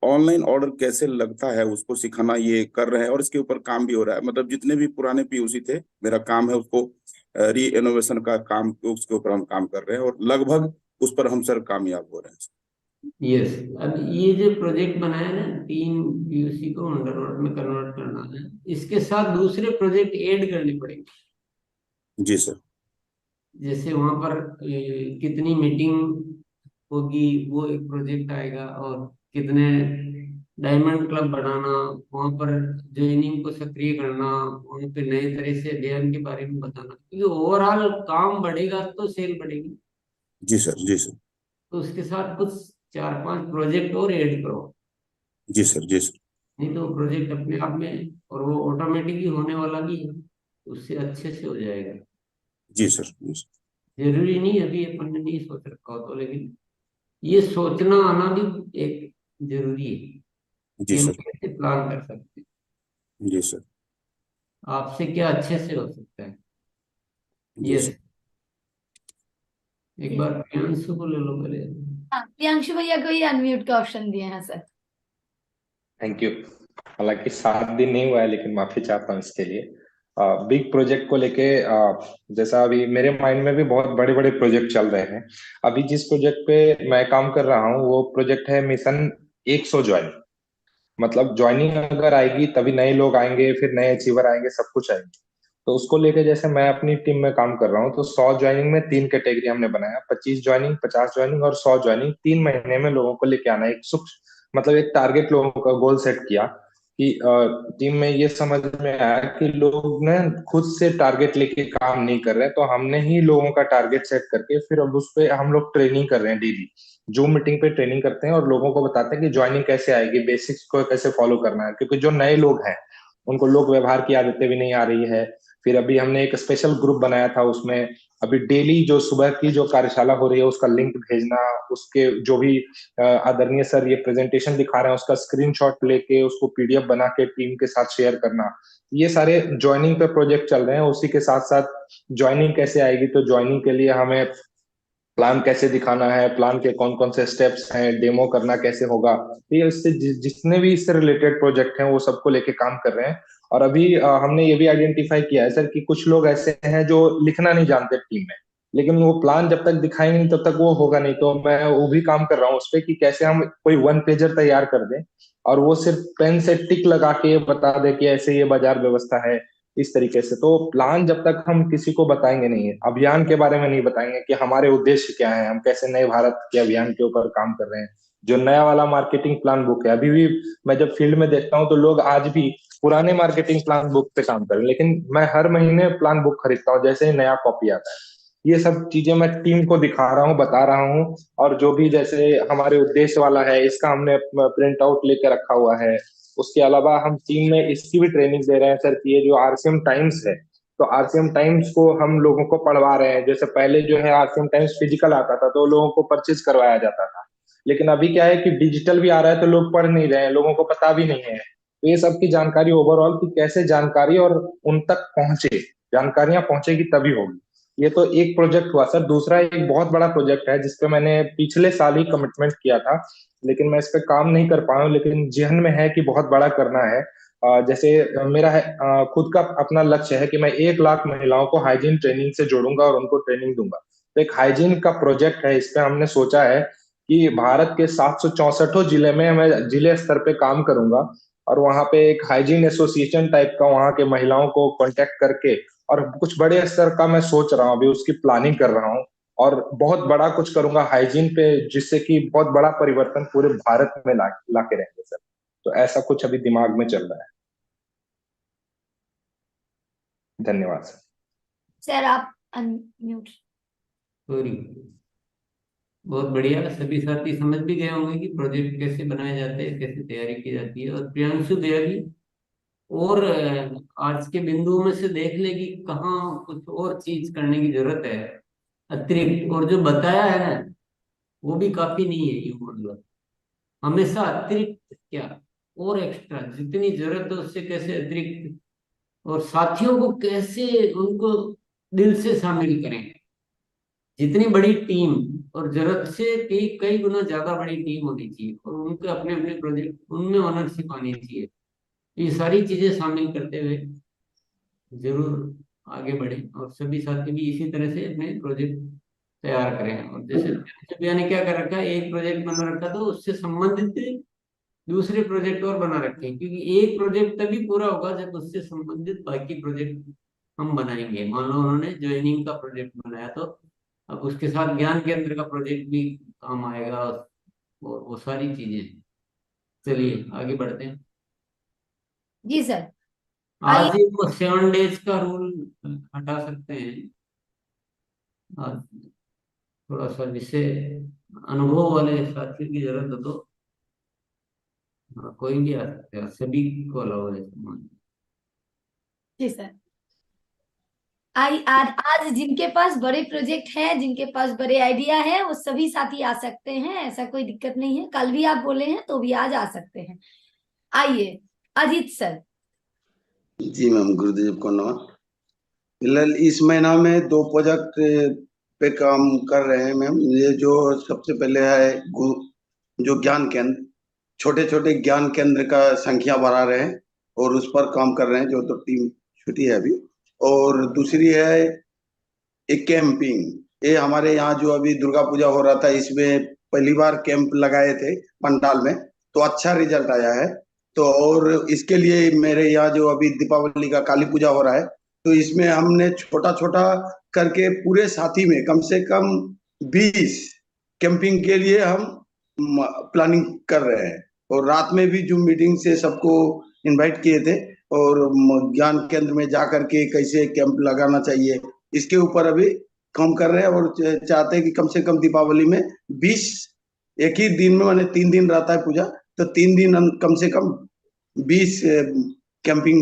ऑनलाइन ऑर्डर कैसे लगता है उसको सिखाना। ये कर रहे हैं और इसके ऊपर काम भी हो रहा है। मतलब जितने भी पुराने पीयूसी थे, मेरा काम है उसको री इनोवेशन का काम, उसके ऊपर हम काम कर रहे हैं और लगभग उस पर हम सर कामयाब हो रहे हैं। यस। अब ये जो प्रोजेक्ट बनाया ना, 3 पीयूसी को अंडरवर्ल्ड में कन्वर्ट करना है, इसके साथ दूसरे प्रोजेक्ट ऐड करने पड़ेंगे। जी सर। जैसे वहां पर कितनी मीटिंग होगी वो एक प्रोजेक्ट आएगा, और कितने डायमंड क्लब बनाना, वहां पर ज्वाइनिंग को सक्रिय करना, वहां पे नए तरह से अभियान के बारे में बताना, क्योंकि ओवरऑल काम बढ़ेगा तो सेल बढ़ेगी। जी सर। जी सर। तो उसके साथ कुछ 4-5 प्रोजेक्ट और ऐड करो। जी सर। जी सर। नहीं तो प्रोजेक्ट अपने आप में, और वो ऑटोमेटिकली होने वाला भी है, उससे अच्छे से हो जाएगा। जी सर। जी सर। जरूरी नहीं अभी अपन ने नहीं सोच रखा हो तो, लेकिन ये सोचना आना भी एक जरूरी है जी कि हम सर। कैसे प्लान कर सकते हैं, जी सर। आपसे क्या अच्छे से हो सकता है। जी ये सर। एक बार प्रियांशु को ले लो पहले। हाँ, प्रियांशु भैया को ही अनम्यूट का ऑप्शन दिए हैं सर। Thank you. हालांकि 7 दिन नहीं हुआ है, लेकिन माफी चाहता हूँ इसके लिए। बिग प्रोजेक्ट को लेके जैसा अभी मेरे माइंड में भी बहुत बड़े बड़े प्रोजेक्ट चल रहे हैं। अभी जिस प्रोजेक्ट पे मैं काम कर रहा हूँ वो प्रोजेक्ट है मिशन 100 ज्वाइनिंग। मतलब ज्वाइनिंग अगर आएगी तभी नए लोग आएंगे, फिर नए अचीवर आएंगे, सब कुछ आएंगे। तो उसको लेके जैसे मैं अपनी टीम में काम कर रहा हूँ, तो 100 ज्वाइनिंग में 3 कैटेगरी हमने बनाया, 25 ज्वाइनिंग, 50 ज्वाइनिंग और 100 ज्वाइनिंग। 3 महीने में लोगों को लेके आना, एक मतलब एक टारगेट लोगों का गोल सेट किया कि टीम में ये समझ में आया कि लोग ने खुद से टारगेट लेके काम नहीं कर रहे, तो हमने ही लोगों का टारगेट सेट करके फिर अब उस पे हम लोग ट्रेनिंग कर रहे हैं। डेली जूम मीटिंग पे ट्रेनिंग करते हैं और लोगों को बताते हैं कि ज्वाइनिंग कैसे आएगी, बेसिक्स को कैसे फॉलो करना है, क्योंकि जो नए लोग हैं उनको लोक व्यवहार की आदतें भी नहीं आ रही है। फिर अभी हमने एक स्पेशल ग्रुप बनाया था, उसमें अभी डेली जो सुबह की जो कार्यशाला हो रही है उसका लिंक भेजना, उसके जो भी आदरणीय सर ये प्रेजेंटेशन दिखा रहे हैं उसका स्क्रीनशॉट लेके उसको पीडीएफ बना के टीम के साथ शेयर करना। ये सारे ज्वाइनिंग पे प्रोजेक्ट चल रहे हैं। उसी के साथ साथ ज्वाइनिंग कैसे आएगी, तो ज्वाइनिंग के लिए हमें प्लान कैसे दिखाना है, प्लान के कौन कौन से स्टेप्स हैं, डेमो करना कैसे होगा, तो ये इससे जितने भी इससे रिलेटेड प्रोजेक्ट हैं वो सबको लेके काम कर रहे हैं। और अभी हमने ये भी आइडेंटिफाई किया है सर कि कुछ लोग ऐसे हैं जो लिखना नहीं जानते टीम में, लेकिन वो प्लान जब तक दिखाएंगे नहीं तब तक वो होगा नहीं। तो मैं वो भी काम कर रहा हूँ उस पर कि कैसे हम कोई 1 पेजर तैयार कर दें और वो सिर्फ पेन से टिक लगा के बता दे कि ऐसे ये बाजार व्यवस्था है, इस तरीके से। तो प्लान जब तक हम किसी को बताएंगे नहीं, अभियान के बारे में नहीं बताएंगे कि हमारे उद्देश्य क्या है, हम कैसे नए भारत के अभियान के ऊपर काम कर रहे हैं, जो नया वाला मार्केटिंग प्लान बुक है। अभी भी मैं जब फील्ड में देखता हूँ तो लोग आज भी पुराने मार्केटिंग प्लान बुक पे काम कर रहे हैं, लेकिन मैं हर महीने प्लान बुक खरीदता हूँ जैसे ही नया कॉपी आता है। ये सब चीजें मैं टीम को दिखा रहा हूँ, बता रहा हूँ। और जो भी जैसे हमारे उद्देश्य वाला है इसका हमने प्रिंट आउट लेके रखा हुआ है। उसके अलावा हम टीम में इसकी भी ट्रेनिंग दे रहे हैं सर कि ये जो आरसीएम टाइम्स है, तो आरसीएम टाइम्स को हम लोगों को पढ़वा रहे हैं। जैसे पहले जो है आरसीएम टाइम्स फिजिकल आता था तो लोगों को परचेज करवाया जाता था, लेकिन अभी क्या है कि डिजिटल भी आ रहा है तो लोग पढ़ नहीं रहे हैं, लोगों को पता भी नहीं है। तो ये सब की जानकारी ओवरऑल की कैसे जानकारी और उन तक पहुंचे, जानकारियां पहुंचेगी तभी होगी। ये तो एक प्रोजेक्ट हुआ सर। दूसरा एक बहुत बड़ा प्रोजेक्ट है जिसपे मैंने पिछले साल ही कमिटमेंट किया था, लेकिन मैं इस पे काम नहीं कर पाया हूँ, लेकिन जहन में है कि बहुत बड़ा करना है। जैसे मेरा है, खुद का अपना लक्ष्य है कि मैं 1 लाख महिलाओं को हाइजीन ट्रेनिंग से जोड़ूंगा और उनको ट्रेनिंग दूंगा। तो एक हाइजीन का प्रोजेक्ट है, इस पे हमने सोचा है कि भारत के 764 जिले में मैं जिले स्तर पे काम करूंगा, और वहां पे एक हाइजीन एसोसिएशन टाइप का वहां के महिलाओं को कांटेक्ट करके, और कुछ बड़े स्तर का मैं सोच रहा हूँ, अभी उसकी प्लानिंग कर रहा हूँ, और बहुत बड़ा कुछ करूंगा हाइजीन पे, जिससे कि बहुत बड़ा परिवर्तन पूरे भारत में ला के रहेंगे सर। तो ऐसा कुछ अभी दिमाग में चल रहा है। धन्यवाद सर। सर आप अनम्यूट। सॉरी। बहुत बढ़िया, सभी साथी समझ भी गए होंगे कि प्रोजेक्ट कैसे बनाए जाते हैं, कैसे तैयारी की जाती है। और प्रियांशु दयाली और आज के बिंदुओं में से देख ले कि कहाँ कुछ और चीज करने की जरूरत है अतिरिक्त। और जो बताया है ना, वो भी काफी नहीं है यूं, मतलब हमेशा अतिरिक्त क्या और एक्स्ट्रा जितनी जरूरत है उससे कैसे अतिरिक्त, और साथियों को कैसे उनको दिल से शामिल करें। जितनी बड़ी टीम, और जरूरत से कई कई गुना ज्यादा बड़ी टीम होनी चाहिए, और उनके अपने अपने प्रोजेक्ट उनमें ओनरशिप आनी चाहिए। ये सारी चीजें शामिल करते हुए जरूर आगे बढ़े, और सभी साथी भी इसी तरह से अपने प्रोजेक्ट तैयार करें। और जैसे भैया ने क्या कर रखा है, एक प्रोजेक्ट बना रखा तो उससे संबंधित दूसरे प्रोजेक्ट और बना रखे हैं, क्योंकि एक प्रोजेक्ट तभी पूरा होगा जब उससे संबंधित बाकी प्रोजेक्ट हम बनाएंगे। मान लो उन्होंने ज्वाइनिंग का प्रोजेक्ट बनाया, तो अब उसके साथ ज्ञान केंद्र का प्रोजेक्ट भी काम आएगा, और वो सारी चीजें। चलिए आगे बढ़ते हैं। जी सर। आइए। आज ही वो 7 डेज का रूल हटा सकते हैं। आज थोड़ा सा विषय अनुभव वाले साथियों की जरूरत हो तो कोई भी आ सकते हैं, सभी को अलाउ है समान। जी सर। आज जिनके पास बड़े प्रोजेक्ट हैं, जिनके पास बड़े आइडिया है, वो सभी साथी आ सकते हैं, ऐसा कोई दिक्कत नहीं है। कल भी आप बोले हैं तो भी आज आ सकते हैं। आइए अजीत सर। जी मैम, गुरुदेव को नमः। फिलहाल इस महीना में 2 प्रोजेक्ट पे काम कर रहे हैं मैम। ये जो सबसे पहले है जो ज्ञान केंद्र, छोटे छोटे ज्ञान केंद्र का संख्या बढ़ा रहे हैं और उस पर काम कर रहे हैं, जो तो टीम छुट्टी है अभी। और दूसरी है एक कैंपिंग। ये हमारे यहाँ जो अभी दुर्गा पूजा हो रहा था, इसमें पहली बार कैंप लगाए थे पंडाल में, तो अच्छा रिजल्ट आया है। तो और इसके लिए मेरे यहाँ जो अभी दीपावली का काली पूजा हो रहा है, तो इसमें हमने छोटा छोटा करके पूरे साथी में कम से कम 20 कैंपिंग के लिए हम प्लानिंग कर रहे हैं। और रात में भी जूम मीटिंग से सबको इनवाइट किए थे, और ज्ञान केंद्र में जा करके कैसे कैंप लगाना चाहिए इसके ऊपर अभी काम कर रहे हैं। और चाहते हैं कि कम से कम दीपावली में 20, एक ही दिन में, माने 3 दिन रहता है पूजा, तो 3 दिन हम कम से कम 20 कैंपिंग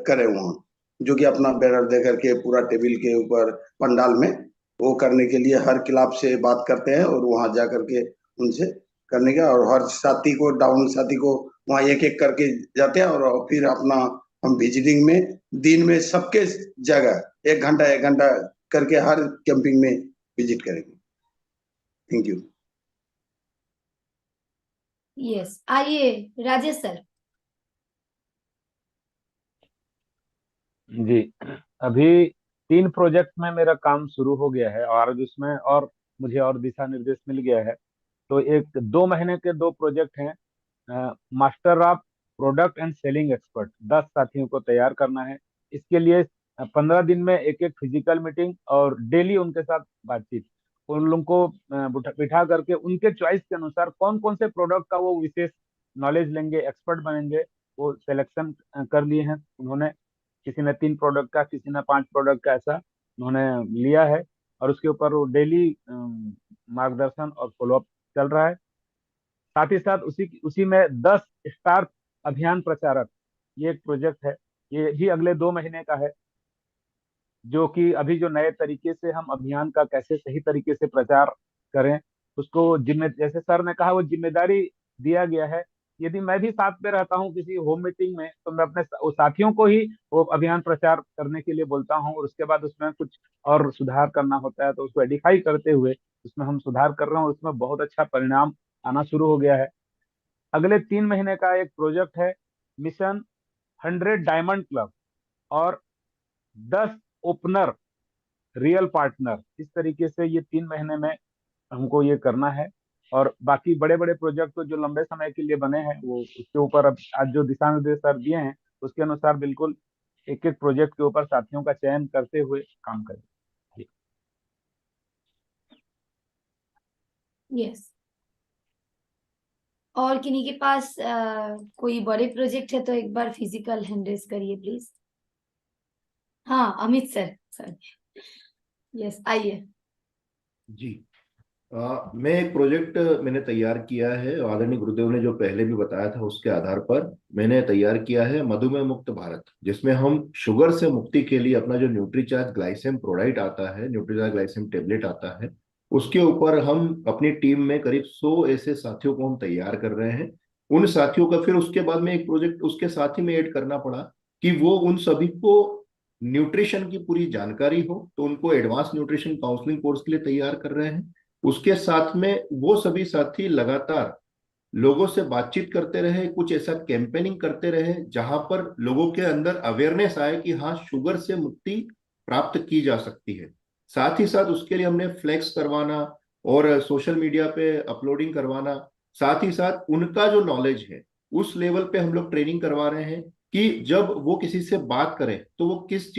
करें वहाँ, जो कि अपना बैनर दे करके पूरा टेबल के ऊपर पंडाल में वो करने के लिए हर क्लब से बात करते हैं, और वहाँ जा करके उनसे करने का। और हर साथी को, डाउन साथी को वहाँ एक एक करके जाते हैं, और फिर अपना हम विजिटिंग में दिन में सबके जगह 1 घंटा करके हर कैंपिंग में विजिट करेंगे। Thank you. यस। आइए राजेश सर। जी, अभी 3 प्रोजेक्ट में मेरा काम शुरू हो गया है, और उसमें और मुझे और दिशा निर्देश मिल गया है। तो एक 2 महीने के 2 प्रोजेक्ट हैं। Master of product and selling expert, 10 साथियों को तैयार करना है। इसके लिए 15 दिन में एक एक फिजिकल मीटिंग और डेली उनके साथ बातचीत। उन लोगों को बिठा करके उनके चॉइस के अनुसार कौन कौन से प्रोडक्ट का वो विशेष नॉलेज लेंगे, एक्सपर्ट बनेंगे, वो सिलेक्शन कर लिए हैं उन्होंने। किसी ने 3 प्रोडक्ट का, किसी ने 5 प्रोडक्ट का, ऐसा उन्होंने लिया है। और उसके ऊपर वो डेली मार्गदर्शन और फॉलोअप चल रहा है। साथ ही साथ उसी में 10 स्टार अभियान प्रचारक, ये एक प्रोजेक्ट है। ये भी अगले 2 महीने का है, जो कि अभी जो नए तरीके से हम अभियान का कैसे सही तरीके से प्रचार करें, उसको जिम्मे जैसे सर ने कहा, वो जिम्मेदारी दिया गया है यदि मैं भी साथ में रहता हूँ किसी होम मीटिंग में, तो मैं अपने उस साथियों को ही वो अभियान प्रचार करने के लिए बोलता हूँ, और उसके बाद उसमें कुछ और सुधार करना होता है तो उसको एडिफाई करते हुए उसमें हम सुधार कर रहे हैं, और उसमें बहुत अच्छा परिणाम आना शुरू हो गया है। अगले 3 महीने का एक प्रोजेक्ट है, मिशन 100 डायमंड क्लब, और 10 ओपनर रियल पार्टनर। इस तरीके से ये 3 महीने में हमको ये करना है। और बाकी बड़े बड़े प्रोजेक्ट तो जो लंबे समय के लिए बने हैं, वो उसके ऊपर अब आज जो दिशा निर्देश सर दिए हैं उसके अनुसार बिल्कुल एक एक प्रोजेक्ट के ऊपर साथियों का चयन करते हुए काम करें। यस। और किन्हीं के पास कोई बड़े प्रोजेक्ट है तो एक बार फिजिकल हैंड रेज करिए प्लीज। हाँ अमित सर यस आइए। जी मैं एक प्रोजेक्ट मैंने तैयार किया है, आदरणीय गुरुदेव ने जो पहले भी बताया था उसके आधार पर मैंने तैयार किया है मधुमेह मुक्त भारत, जिसमें हम शुगर से मुक्ति के लिए अपना जो न्यूट्रीचार्ज ग्लाइसेम प्रोडाक्ट आता है, न्यूट्रीचार्ज ग्लाइसेम टेबलेट आता है, उसके ऊपर हम अपनी टीम में करीब 100 ऐसे साथियों को हम तैयार कर रहे हैं। उन साथियों का फिर उसके बाद में एक प्रोजेक्ट उसके साथ ही में ऐड करना पड़ा कि वो उन सभी को न्यूट्रिशन की पूरी जानकारी हो, तो उनको एडवांस न्यूट्रिशन काउंसलिंग कोर्स के लिए तैयार कर रहे हैं। उसके साथ में वो सभी साथी लगातार लोगों से बातचीत करते रहे, कुछ ऐसा कैंपेनिंग करते रहे जहां पर लोगों के अंदर अवेयरनेस आए कि हाँ शुगर से मुक्ति प्राप्त की जा सकती है। साथ ही साथ उसके लिए हमने फ्लेक्स करवाना और सोशल मीडिया पे अपलोडिंग करवाना, साथ ही साथ उनका जो नॉलेज है उस लेवल पे हम लोग ट्रेनिंग करवा रहे हैं कि जब वो किसी से बात करें तो वो किस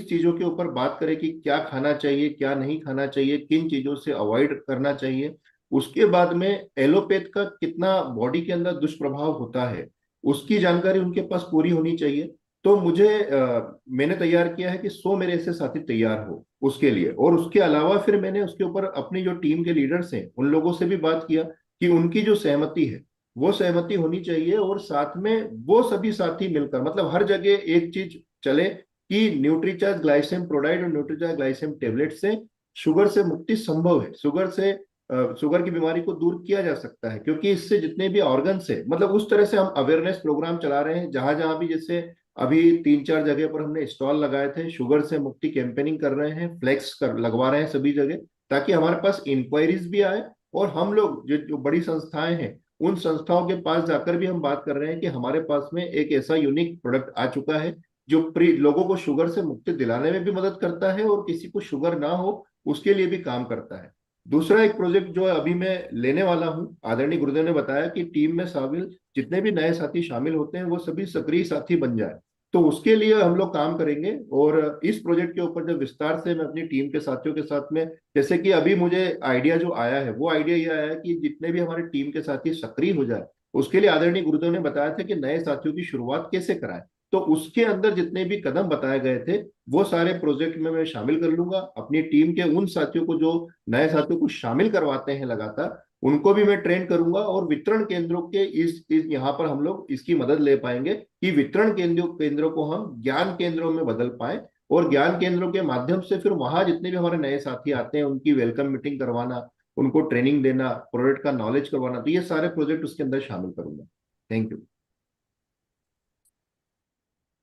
चीजों के ऊपर बात करें कि क्या खाना चाहिए, क्या नहीं खाना चाहिए, किन चीजों से अवॉइड करना चाहिए। उसके बाद में एलोपैथ का कितना बॉडी के अंदर दुष्प्रभाव होता है उसकी जानकारी उनके पास पूरी होनी चाहिए। तो मैंने तैयार किया है कि 100 मेरे ऐसे साथी तैयार हो उसके लिए। और उसके अलावा फिर मैंने उसके ऊपर अपनी जो टीम के लीडर्स हैं उन लोगों से भी बात किया कि उनकी जो सहमति है वो सहमति होनी चाहिए, और साथ में वो सभी साथी मिलकर मतलब हर जगह एक चीज चले कि न्यूट्रीचार्ज ग्लाइसेम प्रोडाक्ट और न्यूट्रीचार्ज ग्लाइसेम टेबलेट से शुगर से मुक्ति संभव है, शुगर की बीमारी को दूर किया जा सकता है, क्योंकि इससे जितने भी ऑर्गन्स है मतलब उस तरह से हम अवेयरनेस प्रोग्राम चला रहे हैं जहां जहां भी, जैसे अभी 3-4 जगह पर हमने स्टॉल लगाए थे, शुगर से मुक्ति कैंपेनिंग कर रहे हैं, फ्लेक्स लगवा रहे हैं सभी जगह, ताकि हमारे पास इंक्वायरीज भी आए और हम लोग जो बड़ी संस्थाएं हैं उन संस्थाओं के पास जाकर भी हम बात कर रहे हैं कि हमारे पास में एक ऐसा यूनिक प्रोडक्ट आ चुका है जो लोगों को शुगर से मुक्ति दिलाने में भी मदद करता है और किसी को शुगर ना हो उसके लिए भी काम करता है। दूसरा एक प्रोजेक्ट जो अभी मैं लेने वाला हूँ, आदरणीय गुरुदेव ने बताया कि टीम में शामिल जितने भी नए साथी शामिल होते हैं वो सभी सक्रिय साथी बन जाए, तो उसके लिए हम लोग काम करेंगे। और इस प्रोजेक्ट के ऊपर जब विस्तार से मैं अपनी टीम के साथियों के साथ में, जैसे कि अभी मुझे आइडिया जो आया है वो आइडिया ये आया है कि जितने भी हमारे टीम के साथी सक्रिय हो जाए उसके लिए आदरणीय गुरुदेव ने बताया था कि नए साथियों की शुरुआत कैसे कराएं, तो उसके अंदर जितने भी कदम बताए गए थे वो सारे प्रोजेक्ट में मैं शामिल कर लूंगा। अपनी टीम के उन साथियों को जो नए साथियों को शामिल करवाते हैं लगातार, उनको भी मैं ट्रेन करूंगा और वितरण केंद्रों के इस यहाँ पर हम लोग इसकी मदद ले पाएंगे कि वितरण केंद्रों को हम ज्ञान केंद्रों में बदल पाए, और ज्ञान केंद्रों के माध्यम से फिर वहां जितने भी हमारे नए साथी आते हैं उनकी वेलकम मीटिंग करवाना, उनको ट्रेनिंग देना, प्रोडक्ट का नॉलेज करवाना, तो ये सारे प्रोजेक्ट उसके अंदर शामिल करूंगा। Thank you.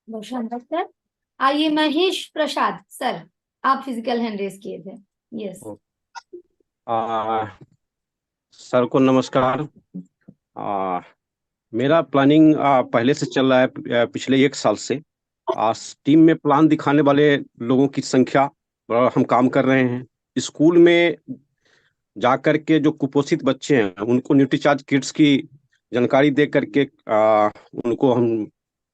बहुत शानदार सर। आइए महेश प्रसाद सर, आप फिजिकल हैंड रेज किए थे। यस सर को नमस्कार। मेरा प्लानिंग पहले से चल रहा है, पिछले 1 साल से। टीम में प्लान दिखाने वाले लोगों की संख्या पर हम काम कर रहे हैं। स्कूल में जाकर के जो कुपोषित बच्चे हैं उनको न्यूट्रीचार्ज किट्स की जानकारी दे करके उनको हम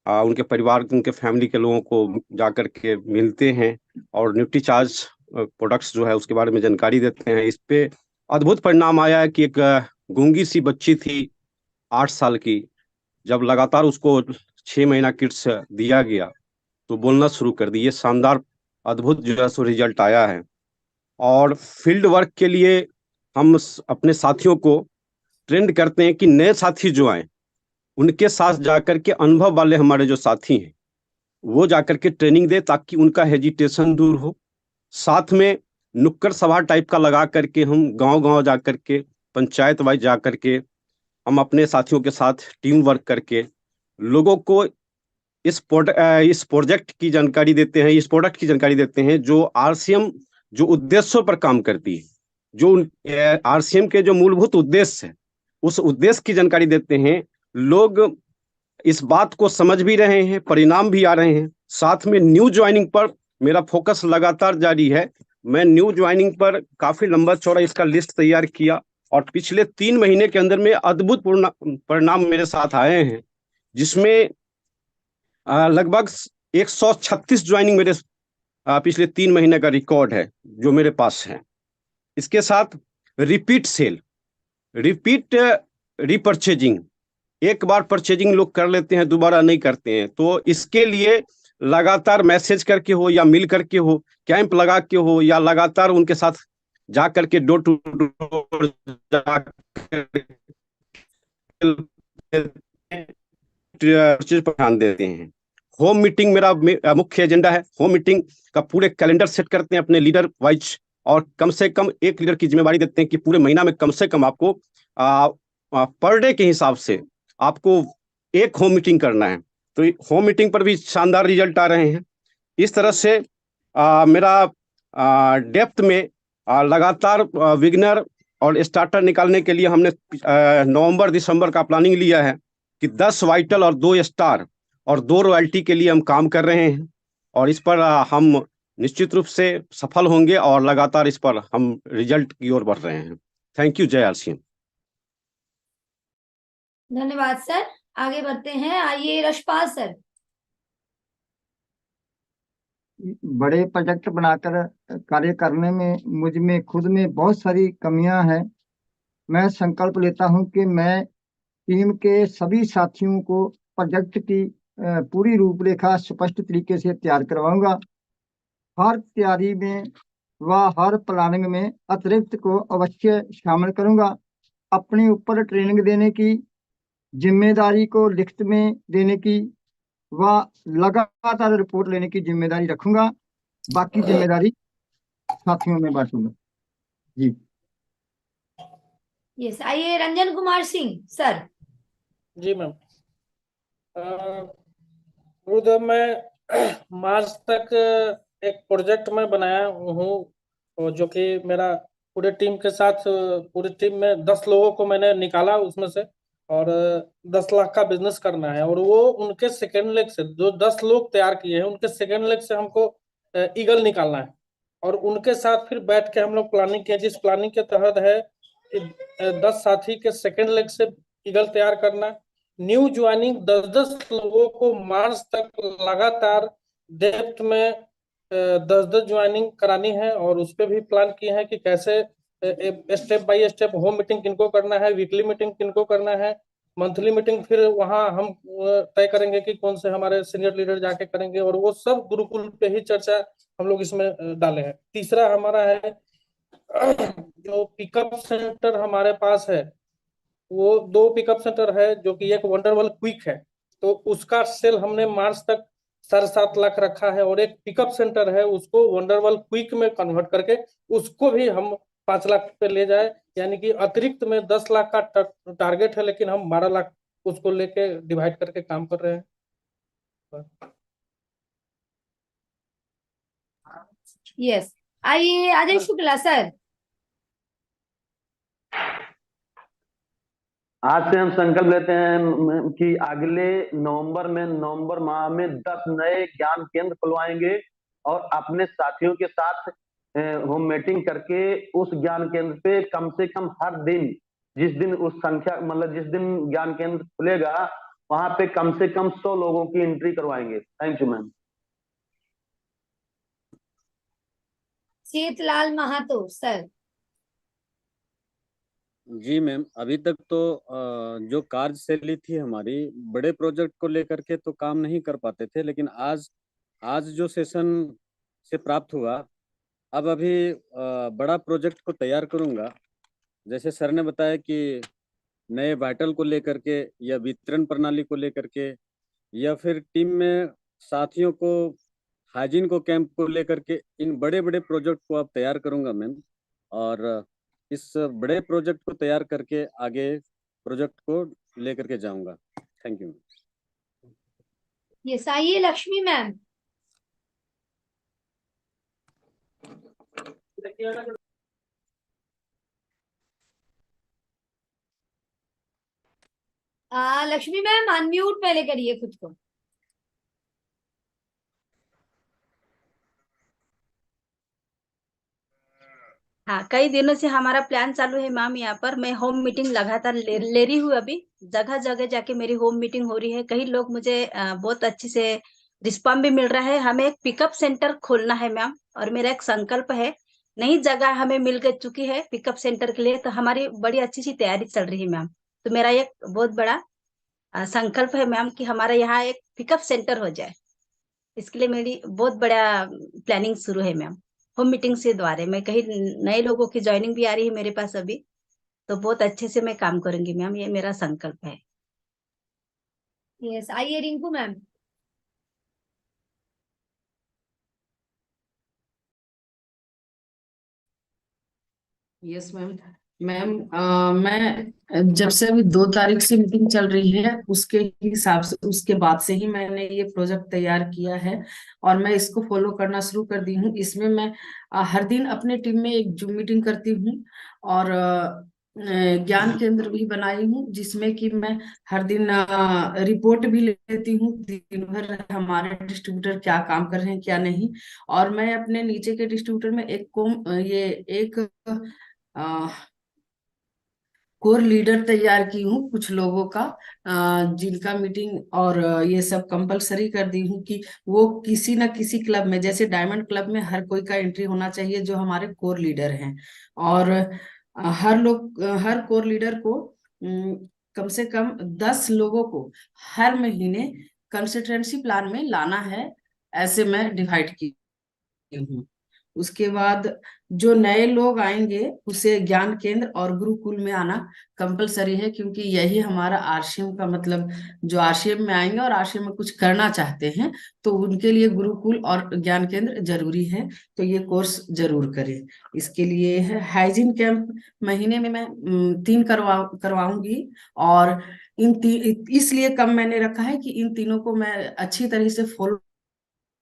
उनके परिवार, उनके फैमिली के लोगों को जाकर के मिलते हैं और न्यूट्रीचार्ज प्रोडक्ट्स जो है उसके बारे में जानकारी देते हैं। इस पे अद्भुत परिणाम आया है कि एक गूंगी सी बच्ची थी 8 साल की, जब लगातार उसको 6 महीना किट्स दिया गया तो बोलना शुरू कर दी। ये शानदार अद्भुत जो है सो रिजल्ट आया है। और फील्ड वर्क के लिए हम अपने साथियों को ट्रेंड करते हैं कि नए साथी जो आए उनके साथ जाकर के अनुभव वाले हमारे जो साथी हैं वो जाकर के ट्रेनिंग दे ताकि उनका हेजिटेशन दूर हो। साथ में नुक्कड़ सभा टाइप का लगा करके हम गांव-गांव जाकर के, पंचायत वाइज जाकर के हम अपने साथियों के साथ टीम वर्क करके लोगों को इस प्रोजेक्ट की जानकारी देते हैं, इस प्रोडक्ट की जानकारी देते हैं जो आरसीएम जो उद्देश्यों पर काम करती है, जो आरसीएम के जो मूलभूत उद्देश्य है उस उद्देश्य की जानकारी देते हैं। लोग इस बात को समझ भी रहे हैं, परिणाम भी आ रहे हैं। साथ में न्यू ज्वाइनिंग पर मेरा फोकस लगातार जारी है। मैं न्यू ज्वाइनिंग पर काफी लंबा चौड़ा इसका लिस्ट तैयार किया और पिछले 3 महीने के अंदर में अद्भुत परिणाम मेरे साथ आए हैं, जिसमें लगभग 136 ज्वाइनिंग मेरे पिछले 3 महीने का रिकॉर्ड है जो मेरे पास है। इसके साथ रिपीट सेल, रिपीट रिपर्चेजिंग, एक बार परचेजिंग लोग कर लेते हैं, दोबारा नहीं करते हैं। तो इसके लिए लगातार मैसेज करके हो या मिल करके हो, कैंप लगा के हो या लगातार उनके साथ जा करके डोर टू डोर चीज पर ध्यान देते हैं। होम मीटिंग मेरा मुख्य एजेंडा है। होम मीटिंग का पूरे कैलेंडर सेट करते हैं अपने लीडर वाइज और कम से कम एक लीडर की जिम्मेवारी देते हैं कि पूरे महीना में कम से कम आपको पर डे के हिसाब से आपको एक होम मीटिंग करना है। तो होम मीटिंग पर भी शानदार रिजल्ट आ रहे हैं। इस तरह से मेरा डेप्थ में लगातार विगनर और स्टार्टर निकालने के लिए हमने नवंबर दिसंबर का प्लानिंग लिया है कि 10 वाइटल और 2 स्टार और 2 रॉयल्टी के लिए हम काम कर रहे हैं और इस पर हम निश्चित रूप से सफल होंगे और लगातार इस पर हम रिजल्ट की ओर बढ़ रहे हैं। Thank you. जय आरसीएम। धन्यवाद सर। आगे बढ़ते हैं, आइए रशपाल सर। बड़े प्रोजेक्ट बनाकर कार्य करने में मुझ में खुद में बहुत सारी कमियां हैं। मैं संकल्प लेता हूं कि मैं टीम के सभी साथियों को प्रोजेक्ट की पूरी रूपरेखा स्पष्ट तरीके से तैयार करवाऊंगा। हर तैयारी में व हर प्लानिंग में अतिरिक्त को अवश्य शामिल करूंगा। अपने ऊपर ट्रेनिंग देने की जिम्मेदारी को लिखित में देने की व लगातार रिपोर्ट लेने की जिम्मेदारी रखूंगा। बाकी जिम्मेदारी साथियों में बांटूंगा। जी यस, आइए रंजन कुमार सिंह सर। जी मैम। गुरुदेव, मैं मार्च तक एक प्रोजेक्ट में बनाया हूँ जो कि मेरा पूरे टीम के साथ, पूरी टीम में 10 लोगों को मैंने निकाला उसमें से, और 10 लाख का बिजनेस करना है। और वो उनके सेकेंड लेग से, जो 10 लोग तैयार किए हैं उनके सेकेंड लेग से हमको ईगल निकालना है और उनके साथ फिर बैठ के हम लोग प्लानिंग किया, जिस प्लानिंग के तहत है कि 10 साथी के सेकेंड लेग से ईगल तैयार करना। न्यू ज्वाइनिंग 10-10 लोगों को मार्च तक लगातार डेप्थ में 10-10 ज्वाइनिंग करानी है और उस पर भी प्लान किए हैं कि कैसे step by step home meeting किनको करना है, वीकली मीटिंग किनको करना है, मंथली मीटिंग फिर वहां हम तय करेंगे कि कौन से हमारे सीनियर लीडर जाके करेंगे, और वो सब गुरुकुल पे ही चर्चा हम लोग इसमें डाले हैं। तीसरा हमारा है जो पिकअप सेंटर हमारे पास है, वो 2 पिकअप सेंटर है, जो कि एक वंडरवल क्विक है, तो उसका सेल हमने मार्च तक 7.5 लाख रखा है, और एक पिकअप सेंटर है उसको वंडरवल क्विक में कन्वर्ट करके उसको भी हम 5 लाख पे ले जाए। यानी कि अतिरिक्त में 10 लाख का टारगेट है, लेकिन हम 12 लाख उसको लेके डिवाइड करके काम कर रहे हैं। यस, आइए अजय शुक्ला सर। आज से हम संकल्प लेते हैं कि अगले नवंबर माह में 10 नए ज्ञान केंद्र खुलवाएंगे और अपने साथियों के साथ होम मीटिंग करके उस ज्ञान केंद्र पे कम से कम हर दिन, जिस दिन उस संख्या मतलब जिस दिन ज्ञान केंद्र खुलेगा वहां पे कम से कम 100 लोगों की एंट्री करवाएंगे। Thank you ma'am. Sheetlal Mahato sir. जी मैम, अभी तक तो जो कार्यशैली थी हमारी, बड़े प्रोजेक्ट को लेकर के तो काम नहीं कर पाते थे, लेकिन आज जो सेशन से प्राप्त हुआ, अब अभी बड़ा प्रोजेक्ट को तैयार करूंगा। जैसे सर ने बताया कि नए वाइटल को लेकर के या वितरण प्रणाली को लेकर के, या फिर टीम में साथियों को हाइजीन को कैंप को लेकर के, इन बड़े बड़े प्रोजेक्ट को अब तैयार करूंगा मैम। और इस बड़े प्रोजेक्ट को तैयार करके आगे प्रोजेक्ट को लेकर के जाऊंगा। Thank you. यस, आइए Lakshmi ma'am. Lakshmi ma'am unmute पहले करिए खुद को। हाँ, कई दिनों से हमारा प्लान चालू है मैम। यहाँ पर मैं होम मीटिंग लगातार ले रही हूँ। अभी जगह जगह जाके मेरी होम मीटिंग हो रही है। कई लोग मुझे बहुत अच्छे से रिस्पॉन्स भी मिल रहा है। हमें एक पिकअप सेंटर खोलना है मैम, और मेरा एक संकल्प है। नई जगह हमें मिल गई चुकी है पिकअप सेंटर के लिए, तो हमारी बड़ी अच्छी सी तैयारी चल रही है मैम। तो मेरा एक बहुत बड़ा संकल्प है मैम कि हमारा यहाँ एक पिकअप सेंटर हो जाए। इसके लिए मेरी बहुत बड़ा प्लानिंग शुरू है मैम। होम मीटिंग से द्वारे मैं कहीं नए लोगों की ज्वाइनिंग भी आ रही है मेरे पास अभी, तो बहुत अच्छे से मैं काम करूंगी मैम, ये मेरा संकल्प है। यस, आइए Rinku ma'am. Yes ma'am. Ma'am मैं जब से अभी 2 तारीख से मीटिंग चल रही है, उसके हिसाब से उसके बाद से ही मैंने ये प्रोजेक्ट तैयार किया है और मैं इसको फॉलो करना शुरू कर दी हूँ। इसमें मैं हर दिन अपने टीम में एक जूम मीटिंग करती हूँ और ज्ञान केंद्र भी बनाई हूँ, जिसमें कि मैं हर दिन रिपोर्ट भी लेती हूँ दिन भर हमारे डिस्ट्रीब्यूटर क्या काम कर रहे हैं क्या नहीं। और मैं अपने नीचे के डिस्ट्रीब्यूटर में एक कोर लीडर तैयार की हूँ कुछ लोगों का, जिनका मीटिंग और ये सब कंपलसरी कर दी हूँ कि वो किसी न किसी क्लब में, जैसे डायमंड क्लब में हर कोई का एंट्री होना चाहिए जो हमारे कोर लीडर हैं। और हर कोर लीडर को कम से कम 10 लोगों को हर महीने कंसिस्टेंसी प्लान में लाना है, ऐसे मैं डिवाइड की हूँ। उसके बाद जो नए लोग आएंगे उसे ज्ञान केंद्र और गुरुकुल में आना कंपलसरी है, क्योंकि यही हमारा आरसीएम का मतलब, जो आरसीएम में आएंगे और आरसीएम में कुछ करना चाहते हैं तो उनके लिए गुरुकुल और ज्ञान केंद्र जरूरी है। तो ये कोर्स जरूर करें। इसके लिए है हाइजीन कैंप, महीने में मैं 3 करवाऊंगी। और इसलिए कम मैंने रखा है कि इन तीनों को मैं अच्छी तरह से फॉलो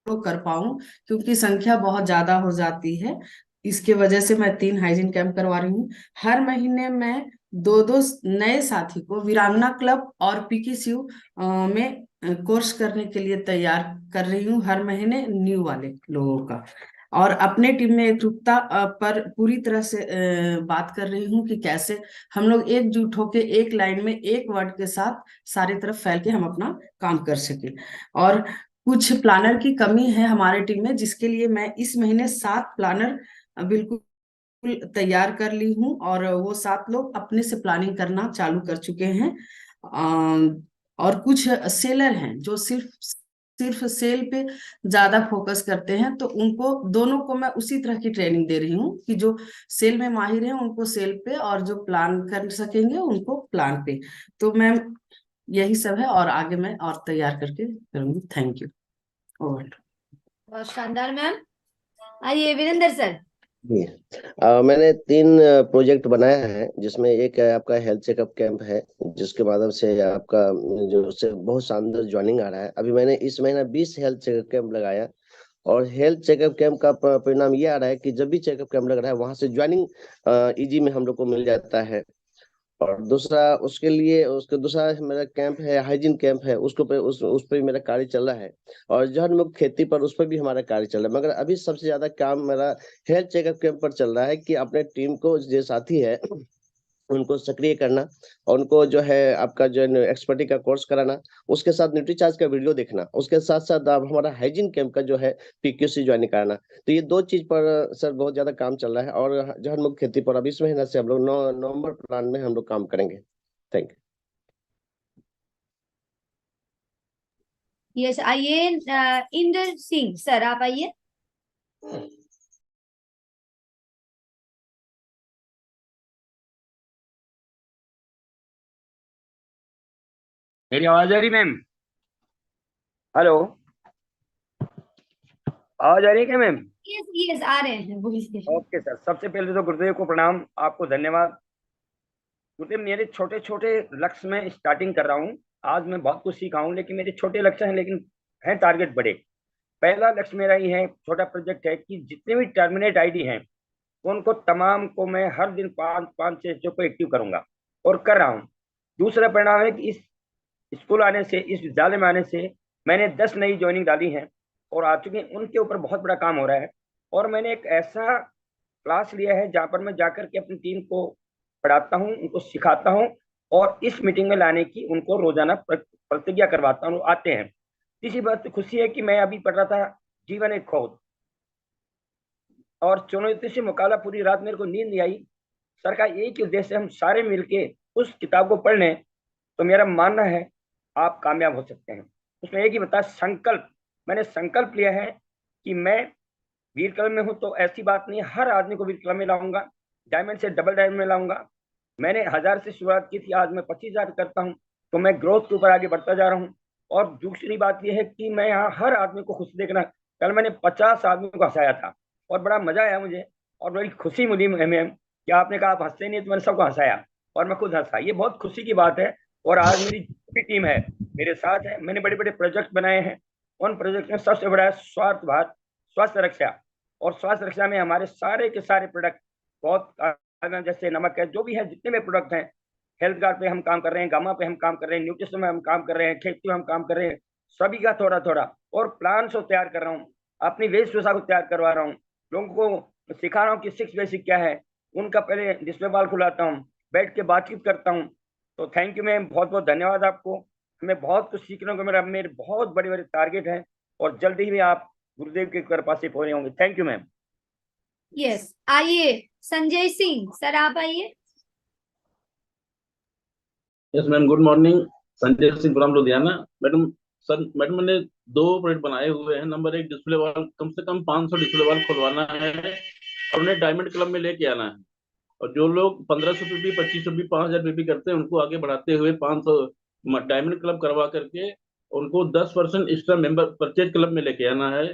कर पाऊं, क्योंकि संख्या बहुत ज्यादा हो जाती है। इसके वजह से मैं 3 हाइजीन कैंप करवा रही हूँ। हर महीने मैं 2 नए साथी को वीरांगना क्लब और पीकेसीयू में कोर्स करने के लिए तैयार कर रही हूँ, हर महीने न्यू वाले लोगों का। और अपने टीम में एकजुटता पर पूरी तरह से बात कर रही हूँ कि कैसे हम लोग एकजुट होकर एक लाइन में एक वर्ड के साथ सारी तरफ फैल के हम अपना काम कर सके। और कुछ प्लानर की कमी है हमारे टीम में, जिसके लिए मैं इस महीने 7 प्लानर बिल्कुल तैयार कर ली हूँ और वो 7 लोग अपने से प्लानिंग करना चालू कर चुके हैं। और कुछ सेलर हैं जो सिर्फ सेल पे ज्यादा फोकस करते हैं, तो उनको दोनों को मैं उसी तरह की ट्रेनिंग दे रही हूँ कि जो सेल में माहिर हैं उनको सेल पे और जो प्लान कर सकेंगे उनको प्लान पे। तो मैम यही सब है और आगे मैं और तैयार करके करूंगी। Thank you. ओवर। बहुत शानदार मैम। आइए वीरेंद्र सर। जी मैंने 3 प्रोजेक्ट बनाया है, जिसमें एक है आपका हेल्थ चेकअप कैंप है, जिसके माध्यम से आपका जो से बहुत शानदार ज्वाइनिंग आ रहा है। अभी मैंने इस महीना 20 हेल्थ चेकअप कैंप लगाया और हेल्थ चेकअप कैंप का परिणाम ये आ रहा है कि जब भी चेकअप कैंप लग रहा है वहां से ज्वाइनिंग इजी में हम लोग को मिल जाता है। और उसके दूसरा मेरा कैंप है हाइजीन कैंप है, उसको पे उस पर भी मेरा कार्य चल रहा है। और जहर मुक्त खेती पर उस पर भी हमारा कार्य चल रहा है, मगर अभी सबसे ज्यादा काम मेरा हेल्थ चेकअप कैंप पर चल रहा है कि अपने टीम को जो साथी है उनको सक्रिय करना और उनको जो है आपका जो एक्सपर्टी का कोर्स कराना, उसके साथ न्यूट्रीचार्ज का वीडियो देखना, उसके साथ साथ आप हमारा हाइजीन कैंप का जो है पीक्यूसी ज्वाइन कराना। तो ये 2 चीज पर सर बहुत ज्यादा काम चल रहा है। और जहर मुक्त खेती पर अब इस महीने से हम लोग नवंबर प्लान में हम लोग काम करेंगे। Thank you. यस, आइए इंदर सिंह सर, आप आइए। मेरी आवाज आ रही मैम? हेलो, आवाज आ रही है क्या मैम? यस यस, आ रहे हैं, बोलिए। ओके सर, सबसे पहले तो गुरुदेव को प्रणाम, आपको धन्यवाद। क्योंकि मेरे छोटे छोटे लक्ष्य में स्टार्टिंग कर रहा हूँ। आज मैं बहुत कुछ सीखा हूँ, लेकिन मेरे छोटे लक्ष्य हैं, लेकिन हैं टारगेट बड़े। पहला लक्ष्य मेरा ये है, छोटा प्रोजेक्ट है, कि जितने भी टर्मिनेट आईडी हैं उनको तमाम को मैं हर दिन 5-6 को एक्टिव करूंगा, और कर रहा हूँ। दूसरा परिणाम है कि इस स्कूल आने से, इस विद्यालय में आने से मैंने 10 नई ज्वाइनिंग डाली हैं और आ चुकी हैं। उनके ऊपर बहुत बड़ा काम हो रहा है, और मैंने एक ऐसा क्लास लिया है जहाँ पर मैं जाकर के अपनी टीम को पढ़ाता हूँ, उनको सिखाता हूँ, और इस मीटिंग में लाने की उनको रोजाना प्रतिज्ञा करवाता हूँ, आते हैं। तीसरी बात खुशी है कि मैं अभी पढ़ रहा था जीवन एक खोज, और चुनौती से मुकाबला, पूरी रात मेरे को नींद नहीं आई। सर का एक ही उद्देश्य है, हम सारे मिलके उस किताब को पढ़ लें तो मेरा मानना है आप कामयाब हो सकते हैं। उसमें एक ही बता, संकल्प, मैंने संकल्प लिया है कि मैं वीर क्लब में हूं तो ऐसी बात नहीं, हर आदमी को वीर क्लब में लाऊंगा, डायमंड से डबल डायमंड में लाऊंगा। मैंने 1000 से शुरुआत की थी, आज मैं 25,000 करता हूं, तो मैं ग्रोथ के ऊपर आगे बढ़ता जा रहा हूं। और दूसरी बात यह है कि मैं यहाँ हर आदमी को खुश देखना, कल मैंने 50 आदमी को हंसाया था और बड़ा मजा आया मुझे, और बड़ी खुशी मिली हमें कि आपने कहा आप हंसते नहीं, तो मैंने सबको हंसाया और मैं खुद हंसा। ये बहुत खुशी की बात है। और आज मेरी पूरी टीम है, मेरे साथ है। मैंने बड़े बड़े प्रोजेक्ट बनाए हैं, उन प्रोजेक्ट में सबसे बड़ा है स्वार्थ भारत स्वास्थ्य रक्षा। और स्वास्थ्य रक्षा में हमारे सारे के सारे प्रोडक्ट बहुत, जैसे नमक है, जो भी है, जितने भी प्रोडक्ट हैं, हेल्थ कार्ड पे हम काम कर रहे हैं, गामा पे हम काम कर रहे हैं, न्यूट्रिशन में हम काम कर रहे हैं, खेती में हम काम कर रहे हैं, सभी का थोड़ा थोड़ा। और प्लान को तैयार कर रहा हूँ, अपनी वेशभूषा को तैयार करवा रहा हूँ, लोगों को सिखा रहा हूँ कि 6 बेसिक क्या है, उनका पहले डिस्प्ले बॉल खुलाता हूँ, बैठ के बातचीत करता हूँ। तो थैंक यू मैम, बहुत बहुत धन्यवाद आपको। हमें बहुत कुछ सीखने को मिला, मेरे बहुत बड़े बड़े टारगेट हैं, और जल्दी ही आप गुरुदेव की कृपा से पूरे होंगे। Thank you ma'am. यस, आइए संजय सिंह सर, आप आइए। Yes ma'am, good morning. Sanjay Singh from Ludhiana. Madam, sir madam, मैंने 2 प्रोजेक्ट बनाए हुए हैं। नंबर 1, डिस्प्ले वॉल, कम से कम 500 डिस्प्ले वॉल खुलवाना है और उन्हें डायमंड क्लब में लेके आना है। और जो लोग 1500 पीपी, 2500 पीपी, 5000 पीपी करते हैं, उनको आगे बढ़ाते हुए 500 डायमंड क्लब करवा करके उनको 10% एक्स्ट्रा मेंबर परचेज क्लब में लेके आना है।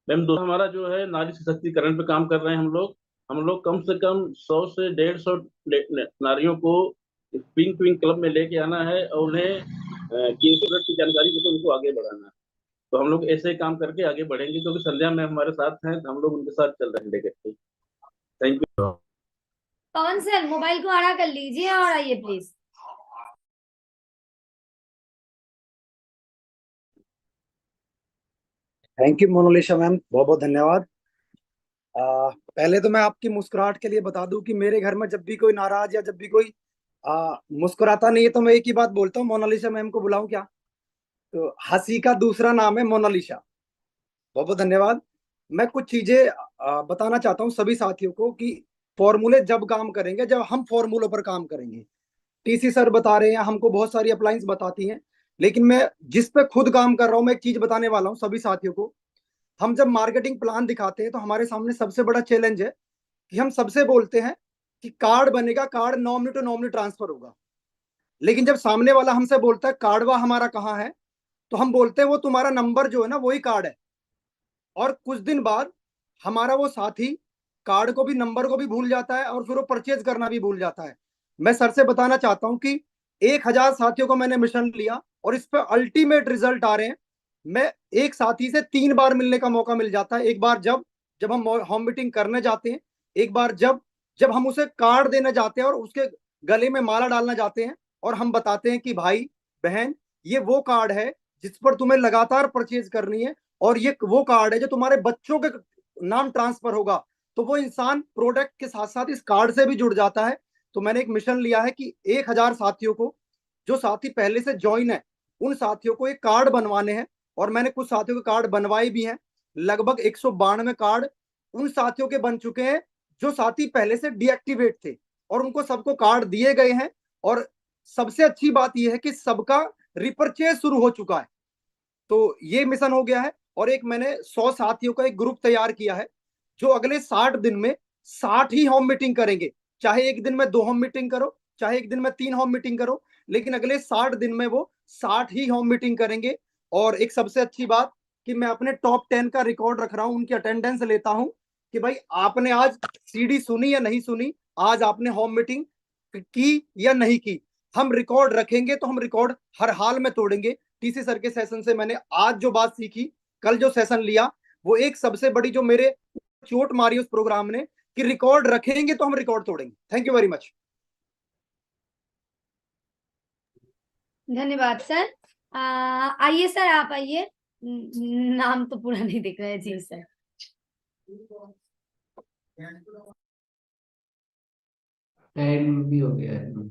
मैम, दो हमारा जो है नारी सशक्तिकरण पे काम कर रहे हैं हम लोग कम से कम 100 से 150 नारियों को पिंक पिंक क्लब में लेके आना है और उन्हें की जानकारी देकर उनको आगे बढ़ाना है। तो हम लोग ऐसे काम करके आगे बढ़ेंगे, क्योंकि संध्या में हमारे साथ हैं, तो हम लोग उनके साथ चल रहे हैं लेकर। Thank you. Pavan sir, mobile को आड़ा कर लीजिए और आइए please. Thank you Monalisa ma'am, बहुत बहुत धन्यवाद। पहले तो मैं आपकी मुस्कुराहट के लिए बता दूं कि मेरे घर में जब भी कोई नाराज या जब भी कोई मुस्कुराता नहीं है तो मैं एक ही बात बोलता हूँ, मोनालिसा मैम को बुलाऊं क्या? तो हंसी का दूसरा नाम है मोनालिसा। बहुत बहुत धन्यवाद। मैं कुछ चीजें बताना चाहता हूँ सभी साथियों को कि फॉर्मूले जब काम करेंगे, जब हम फॉर्मूलों पर काम करेंगे। टीसी सर बता रहे हैं, हमको बहुत सारी अप्लायंस बताती हैं, लेकिन मैं जिस पे खुद काम कर रहा हूँ, मैं एक चीज बताने वाला हूँ सभी साथियों को। हम जब मार्केटिंग प्लान दिखाते हैं तो हमारे सामने सबसे बड़ा चैलेंज है कि हम सबसे बोलते हैं कि कार्ड बनेगा, card nominee to nominee transfer होगा। लेकिन जब सामने वाला हमसे बोलता है कार्डवा हमारा कहाँ है, तो हम बोलते हैं वो तुम्हारा नंबर जो है ना, वही कार्ड है। और कुछ दिन बाद हमारा वो साथी कार्ड को भी, नंबर को भी भूल जाता है और फिर वो परचेज करना भी भूल जाता है। मैं सर से बताना चाहता हूं कि 1000 साथियों को मैंने मिशन लिया और इस पे अल्टीमेट रिजल्ट आ रहे हैं। मैं एक साथी से 3 बार मिलने का मौका मिल जाता है। एक बार जब हम होम मीटिंग करने जाते हैं, एक बार जब हम उसे कार्ड देने जाते हैं और उसके गले में माला डालना जाते हैं और हम बताते हैं कि भाई बहन, ये वो कार्ड है जिस पर तुम्हें लगातार परचेज करनी है, और ये वो कार्ड है जो तुम्हारे बच्चों के नाम ट्रांसफर होगा। तो वो इंसान प्रोडक्ट के साथ साथ इस कार्ड से भी जुड़ जाता है। तो मैंने एक मिशन लिया है कि 1000 साथियों को, जो साथी पहले से ज्वाइन है, उन साथियों को एक कार्ड बनवाने हैं। और मैंने कुछ साथियों के कार्ड बनवाए भी हैं। लगभग 192 कार्ड उन साथियों के बन चुके हैं जो साथी पहले से डीएक्टिवेट थे, और उनको सबको कार्ड दिए गए हैं। और सबसे अच्छी बात यह है कि सबका रिपर्चेज शुरू हो चुका है। तो ये मिशन हो गया है। और एक मैंने 100 साथियों का एक ग्रुप तैयार किया है जो अगले 60 दिन में 60 ही होम मीटिंग करेंगे। चाहे एक दिन में 2 होम मीटिंग करो, चाहे एक दिन में 3 होम मीटिंग करो, लेकिन अगले 60 दिन में वो 60 ही होम मीटिंग करेंगे। और एक सबसे अच्छी बात कि मैं अपने टॉप 10 का रिकॉर्ड रख रहा हूं, उनकी अटेंडेंस लेता हूं कि भाई आपने आज सीडी सुनी या नहीं सुनी, आज आपने होम मीटिंग की या नहीं की, हम रिकॉर्ड रखेंगे तो हम रिकॉर्ड हर हाल में तोड़ेंगे। टीसी सर के सेशन से मैंने आज जो बात सीखी, कल जो सेशन लिया, वो एक सबसे बड़ी जो मेरे चोट मारी उस प्रोग्राम ने, कि रिकॉर्ड रखेंगे तो हम रिकॉर्ड तोड़ेंगे। Thank you very much. धन्यवाद सर। आइए सर, आप आइए। नाम तो पूरा नहीं दिख रहा है जी सर। टाइम भी हो गया है।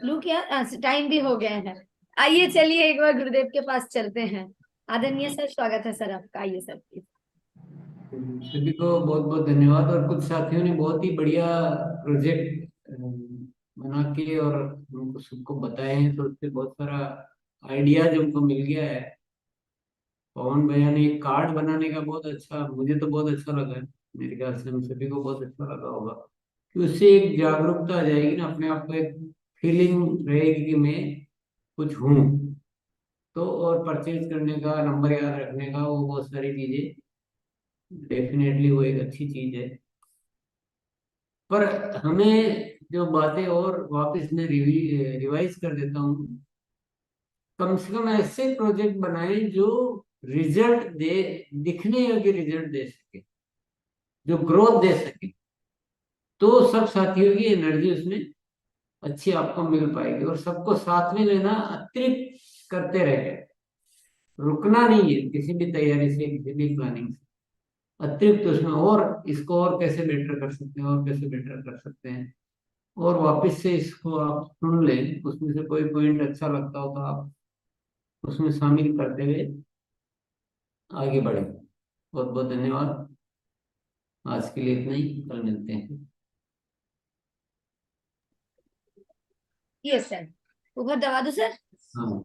लुक यार, टाइम भी हो गया है। आइए चलिए एक बार गुरुदेव के पास चलते हैं। आदरणीय सर, स्वागत है सर आपका। आइए सर प्लीज। सभी को बहुत बहुत धन्यवाद। और कुछ साथियों ने बहुत ही बढ़िया प्रोजेक्ट बना के और उनको सबको बताए हैं, तो उससे बहुत सारा आइडियाज हमको मिल गया है। पवन भैया ने एक कार्ड बनाने का बहुत अच्छा, मुझे तो बहुत अच्छा लगा है, मेरे ख्याल से हम सभी को बहुत अच्छा लगा होगा, कि उससे एक जागरूकता आ जाएगी ना, अपने आप को एक फीलिंग रहेगी कि मैं कुछ हूँ। तो और परचेज करने का, नंबर याद रखने का, वो बहुत सारी चीजें, डेफिनेटली वो एक अच्छी चीज है। पर हमें जो बातें और वापस मैं रिवाइज कर देता हूँ, कम से कम ऐसे प्रोजेक्ट बनाए जो रिजल्ट दे, दिखने योग्य रिजल्ट दे सके, जो ग्रोथ दे सके, तो सब साथियों की एनर्जी उसमें अच्छी आपको मिल पाएगी। और सबको साथ में लेना, अतिरिक्त करते रहे, रुकना नहीं है किसी भी तैयारी से, किसी भी प्लानिंग से, अतिरिक्त उसमें और इसको और कैसे बेटर कर सकते हैं, और कैसे बेटर कर सकते हैं, और वापस से इसको आप सुन लें, उसमें से कोई पॉइंट अच्छा लगता हो तो आप उसमें शामिल करते हुए आगे बढ़े। बहुत बहुत धन्यवाद। आज के लिए इतना ही, कल मिलते हैं। यस सर, ऊपर दबा दो सर। हाँ।